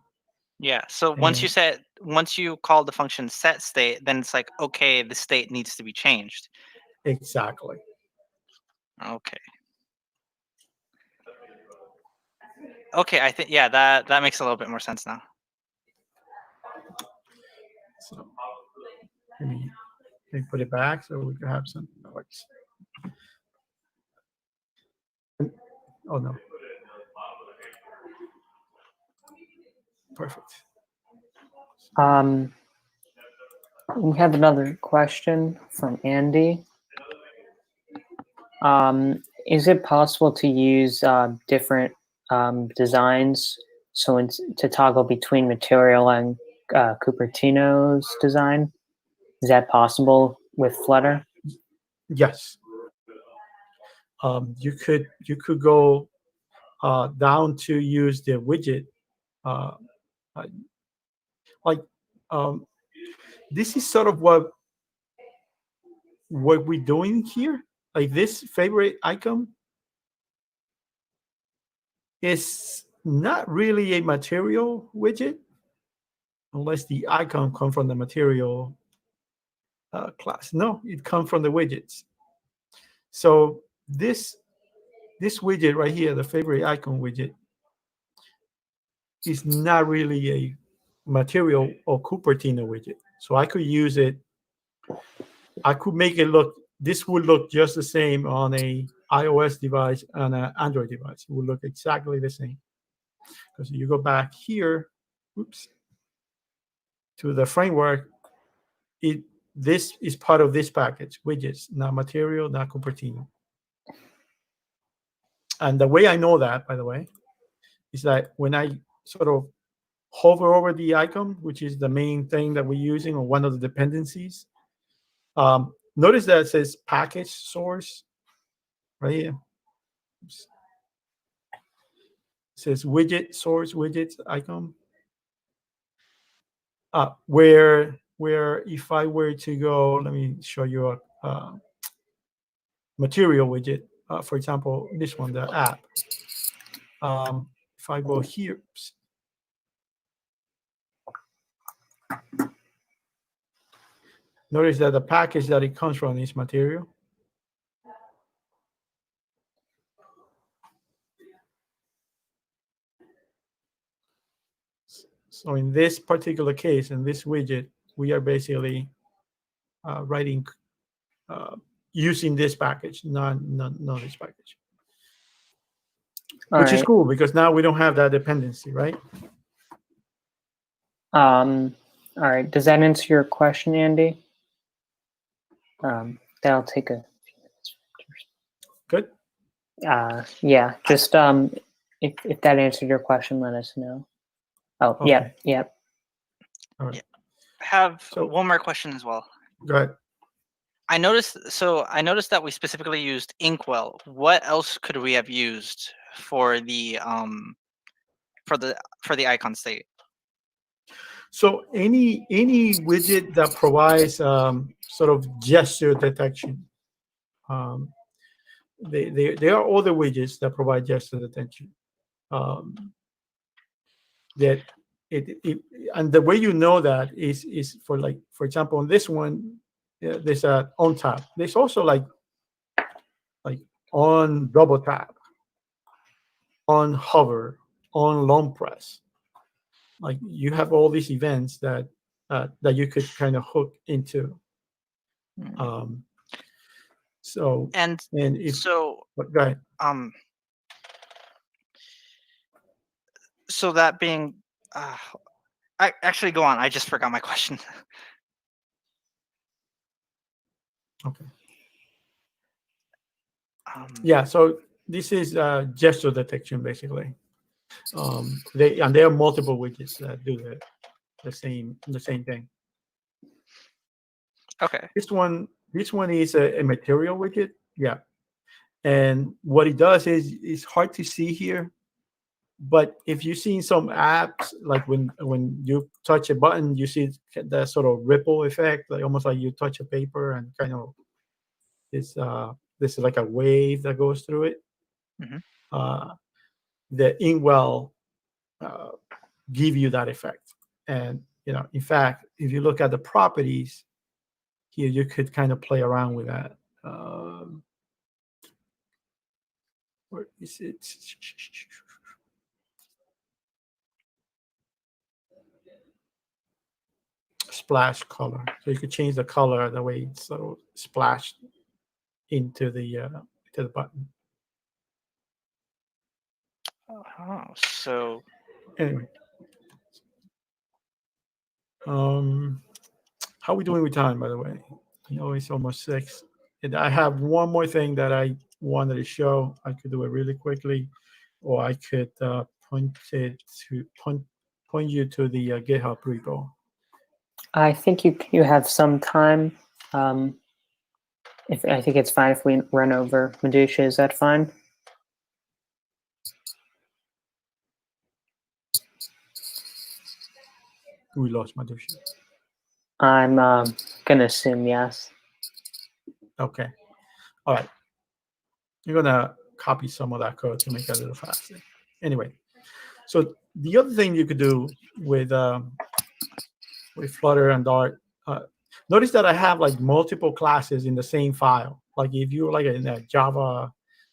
E: Yeah. So once you call the function set state, then it's like, okay, the state needs to be changed.
B: Exactly.
E: Okay. Okay, I think that makes a little bit more sense now.
B: So let me put it back so we can have some noise. Oh no. Perfect.
D: We have another question from Andy. Is it possible to use different designs to toggle between material and Cupertino's design? Is that possible with Flutter?
B: Yes. You could go down to use the widget. This is sort of what we're doing here. Like this favorite icon is not really a material widget unless the icon comes from the material class. No, it comes from the widgets. So this widget right here, the favorite icon widget, is not really a material or Cupertino widget. So I could use it. I could make it look. This would look just the same on a iOS device and an Android device. It would look exactly the same. Because you go back here, to the framework. This is part of this package, widgets, not material, not Cupertino. And the way I know that, by the way, is that when I sort of hover over the icon, which is the main thing that we're using, or one of the dependencies, notice that it says package source right here. Oops. It says widget source widgets icon. Where if I were to go, let me show you a material widget. For example, this one, the app. If I go here, notice that the package that it comes from is material. So in this particular case, in this widget, we are basically writing using this package, not this package. Which is cool because now we don't have that dependency, right?
D: All right. Does that answer your question, Andy? That'll take a few minutes.
B: Good.
D: Yeah. Just if that answered your question, let us know. Oh,
B: Okay.
D: yeah.
B: All right.
E: I have one more question as well.
B: Go ahead.
E: I noticed that we specifically used Inkwell. What else could we have used for the icon state?
B: So any widget that provides sort of gesture detection, there are other widgets that provide gesture detection. That and the way you know that is for example, on this one, there's a on tap. There's also like on double tap, on hover, on long press. like you have all these events that that you could kind of hook into. So
E: And
B: if
E: so
B: go ahead.
E: So that being, I actually go on. I just forgot my question.
B: Okay. Yeah. So this is gesture detection, basically. There are multiple widgets that do the same thing.
E: Okay.
B: This one is a material widget. Yeah. And what it does is it's hard to see here, but if you've seen some apps, like when you touch a button, you see that sort of ripple effect, like almost like you touch a paper and kind of this is like a wave that goes through it. The Inkwell give you that effect. And in fact, if you look at the properties here, you could kind of play around with that. Where is it? Splash color. So you could change the color the way it's sort of splashed into the button.
E: Oh, so
B: Anyway, how are we doing with time, by the way? It's almost 6. And I have one more thing that I wanted to show. I could do it really quickly, or I could point you to the GitHub repo.
D: I think you have some time. If I think it's fine if we run over Medusa. Is that fine?
B: We lost Medusa.
D: I'm gonna assume yes.
B: Okay. All right. You're gonna copy some of that code to make it a little faster. Anyway, so the other thing you could do with Flutter and Dart, notice that I have like multiple classes in the same file. Like if you're like in a Java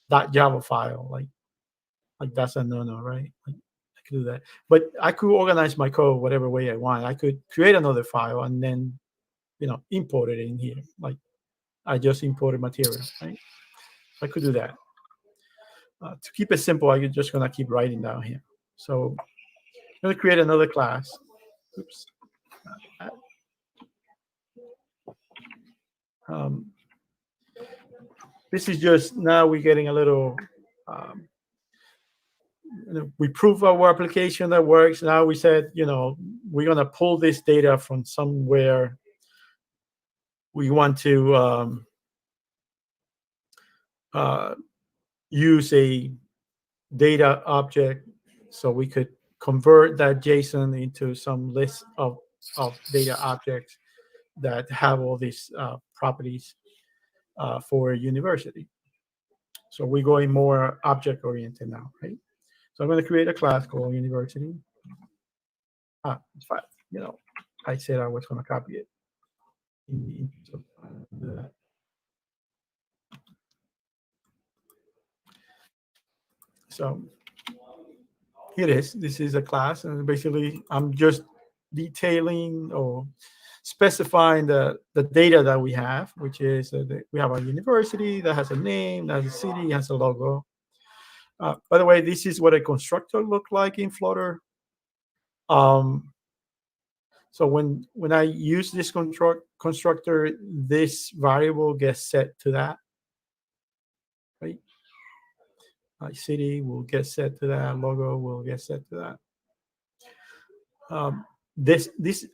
B: file, like that's a no-no, right? Like I could do that, but I could organize my code whatever way I want. I could create another file and then import it in here. Like I just imported material, right? I could do that. To keep it simple, I'm just gonna keep writing down here. So I'm gonna create another class. Oops. This is just now we're getting a little. We prove our application that works. Now we said, we're gonna pull this data from somewhere. We want to use a data object, so we could convert that JSON into some list of data objects that have all these properties for a university. So we're going more object-oriented now, right? So I'm going to create a class called university. It's fine. I said I was going to copy it. So here it is. This is a class, and basically I'm just detailing or specifying the data that we have, which is we have a university that has a name, that has a city, has a logo. By the way, this is what a constructor look like in Flutter. So when I use this constructor, this variable gets set to that, right? City will get set to that, logo will get set to that. This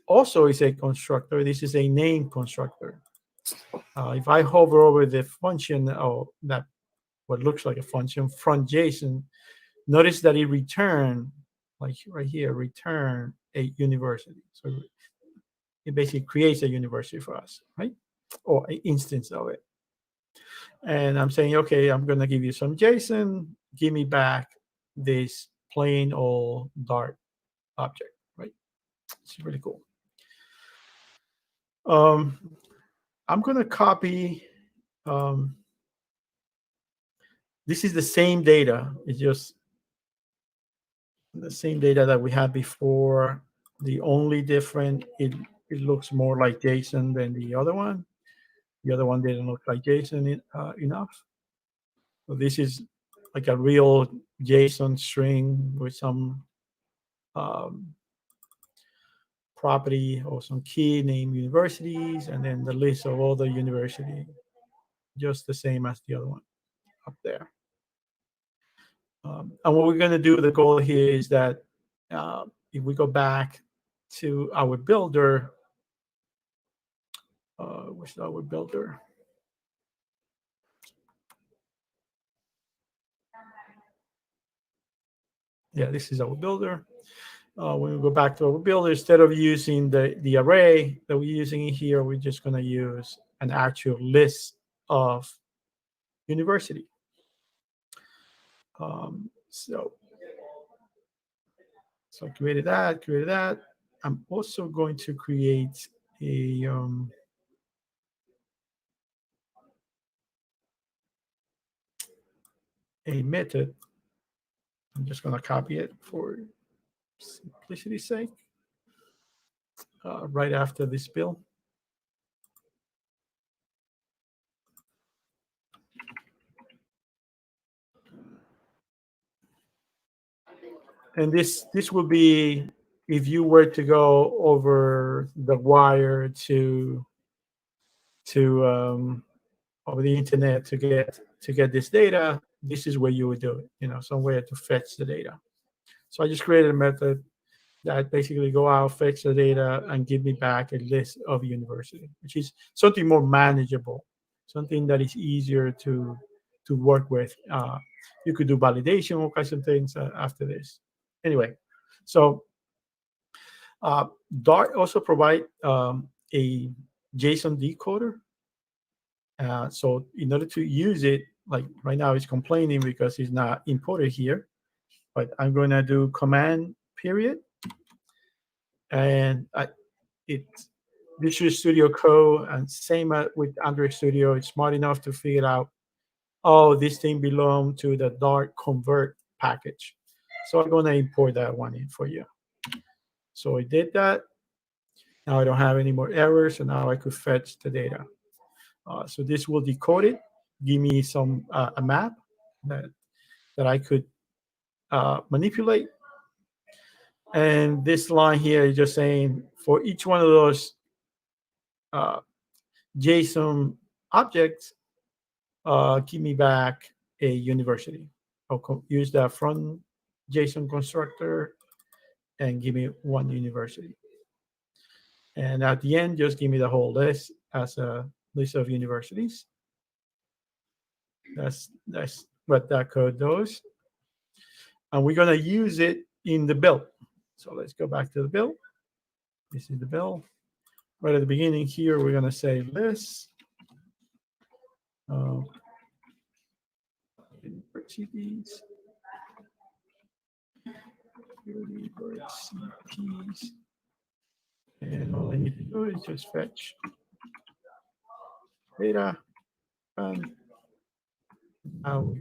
B: also is a constructor. This is a name constructor. If I hover over the function, that what looks like a function front JSON, notice that it returned, like right here, return a university. So it basically creates a university for us, right? Or an instance of it. And I'm saying, okay, I'm going to give you some JSON. Give me back this plain old Dart object, right? It's really cool. I'm going to copy. This is the same data. It's just the same data that we had before. The only different, it looks more like JSON than the other one. The other one didn't look like JSON enough. So this is like a real JSON string with some property or some key name universities, and then the list of all the university, just the same as the other one up there. And what we're going to do, the goal here is that if we go back to our builder, where's our builder? Yeah, this is our builder. When we go back to our builder, instead of using the array that we're using here, we're just going to use an actual list of university. So I created that. I'm also going to create a method. I'm just going to copy it for simplicity's sake. Right after this build. And this will be if you were to go over the wire to over the internet to get this data. This is where you would do it. Somewhere to fetch the data. So I just created a method that basically go out, fetch the data, and give me back a list of university, which is something more manageable, something that is easier to work with. You could do validation, all kinds of things after this. Anyway, so Dart also provide a JSON decoder. So in order to use it, like right now it's complaining because it's not imported here, but I'm going to do command period. And it's Visual Studio Code, and same with Android Studio, it's smart enough to figure out, oh, this thing belongs to the Dart convert package. So I'm going to import that one in for you. So I did that. Now I don't have any more errors, so now I could fetch the data. So this will decode it, give me some a map that I could manipulate. And this line here is just saying for each one of those JSON objects, give me back a university. I'll use that from JSON constructor and give me one university. And at the end, just give me the whole list as a list of universities. That's what that code does. And we're going to use it in the build. So let's go back to the build. This is the build. Right at the beginning here, we're going to say list universities. And all I need to do is just fetch data and now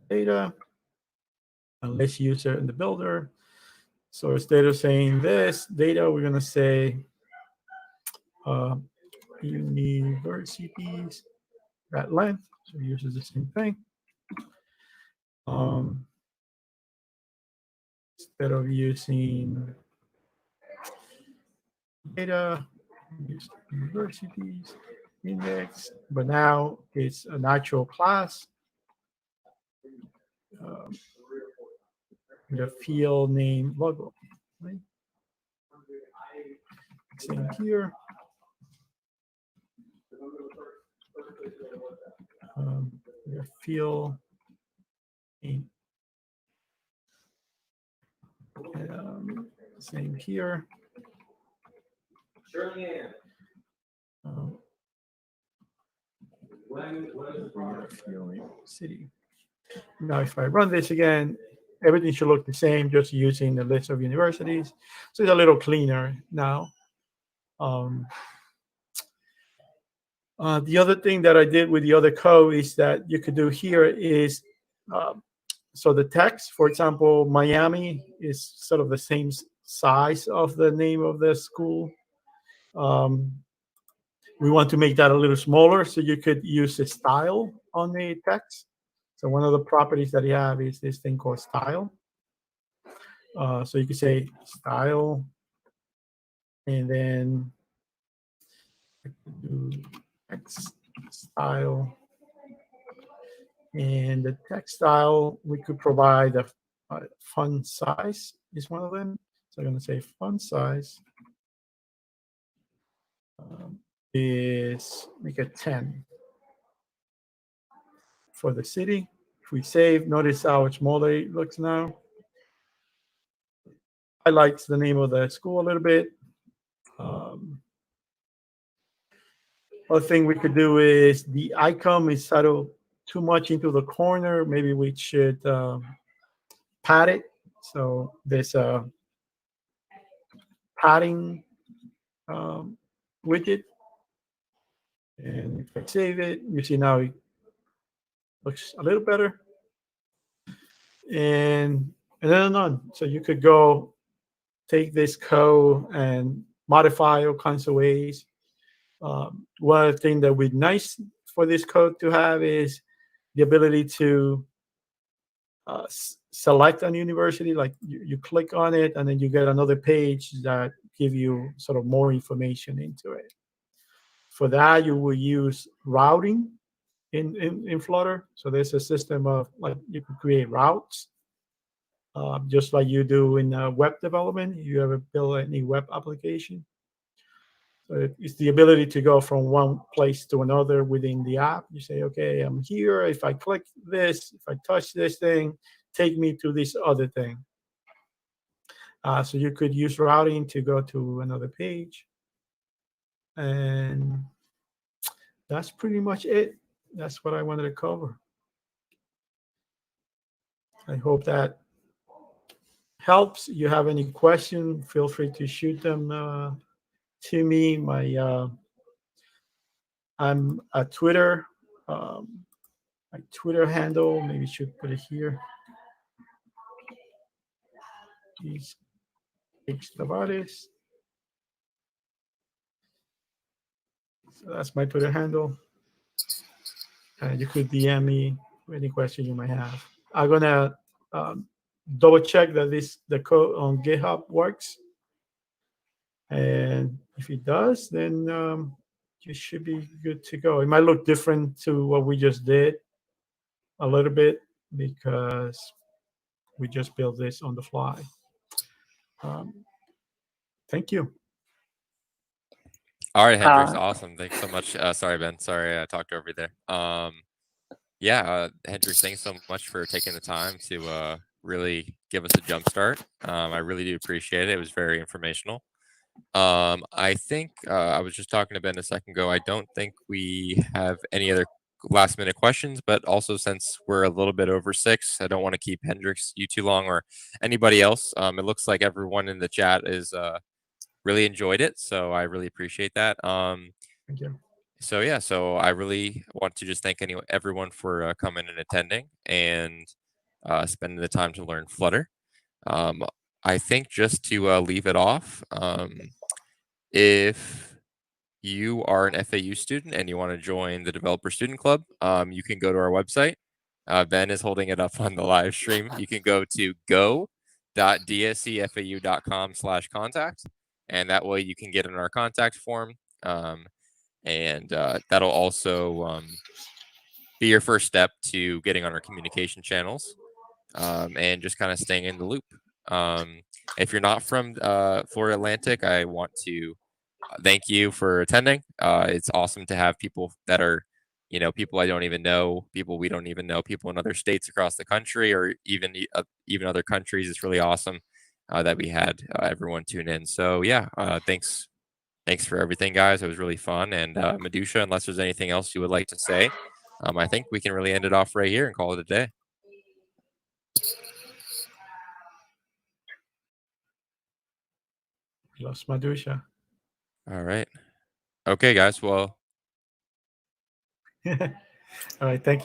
B: data, and let's use it in the builder. So instead of saying this data, we're going to say universities at length. So it uses the same thing. Instead of using data, use universities index, but now it's an actual class. The field name logo, right? Same here. The field name. Same here. City. Now, if I run this again, everything should look the same, just using the list of universities. So it's a little cleaner now. The other thing that I did with the other code is that you could do here is so the text, for example, Miami is sort of the same size of the name of the school. We want to make that a little smaller, so you could use a style on the text. So one of the properties that you have is this thing called style. So you could say style, and then do text style. And the text style, we could provide a font size is one of them. So I'm going to say font size is make it 10. For the city, if we save, notice how smaller it looks now. Highlights the name of the school a little bit. Other thing we could do is the icon is sort of too much into the corner. Maybe we should pad it. So there's a padding widget. And if I save it, you see now it looks a little better. And then on. So you could go take this code and modify all kinds of ways. One thing that would be nice for this code to have is the ability to select an university. Like you click on it, and then you get another page that give you sort of more information into it. For that, you will use routing in Flutter. So there's a system of, like, you can create routes, just like you do in web development. If you ever build any web application. So it's the ability to go from one place to another within the app. You say, okay, I'm here. If I click this, if I touch this thing, take me to this other thing. So you could use routing to go to another page. And that's pretty much it. That's what I wanted to cover. I hope that helps. You have any question, feel free to shoot them to me. I'm at Twitter. My Twitter handle, maybe should put it here. Is Hendrix Tavarez. So that's my Twitter handle. You could DM me with any question you might have. I'm gonna double check that the code on GitHub works. And if it does, then you should be good to go. It might look different to what we just did a little bit because we just built this on the fly. Thank you.
A: All right, Hendrix, awesome. Thanks so much. Sorry, Ben. Sorry, I talked over you there. Yeah, Hendrix, thanks so much for taking the time to really give us a jump start. I really do appreciate it. It was very informational. I think I was just talking to Ben a second ago. I don't think we have any other last minute questions, but also since we're a little bit over 6, I don't want to keep Hendrix you too long or anybody else. It looks like everyone in the chat is really enjoyed it, so I really appreciate that.
B: Thank you.
A: So yeah, so I really want to just thank everyone for coming and attending and spending the time to learn Flutter. I think just to leave it off, if you are an FAU student and you want to join the Developer Student Club, you can go to our website. Ben is holding it up on the live stream. You can go to go.dscfau.com/contact, and that way you can get in our contact form. And that'll also be your first step to getting on our communication channels and just kind of staying in the loop. If you're not from Florida Atlantic, I want to thank you for attending. It's awesome to have people that are, people I don't even know, people we don't even know, people in other states across the country, or even other countries. It's really awesome that we had everyone tune in. So yeah, thanks for everything, guys. It was really fun. And Madusha, unless there's anything else you would like to say, I think we can really end it off right here and call it a day.
B: Lost Madusha.
A: All right. Okay, guys. Well.
B: All right. Thank you.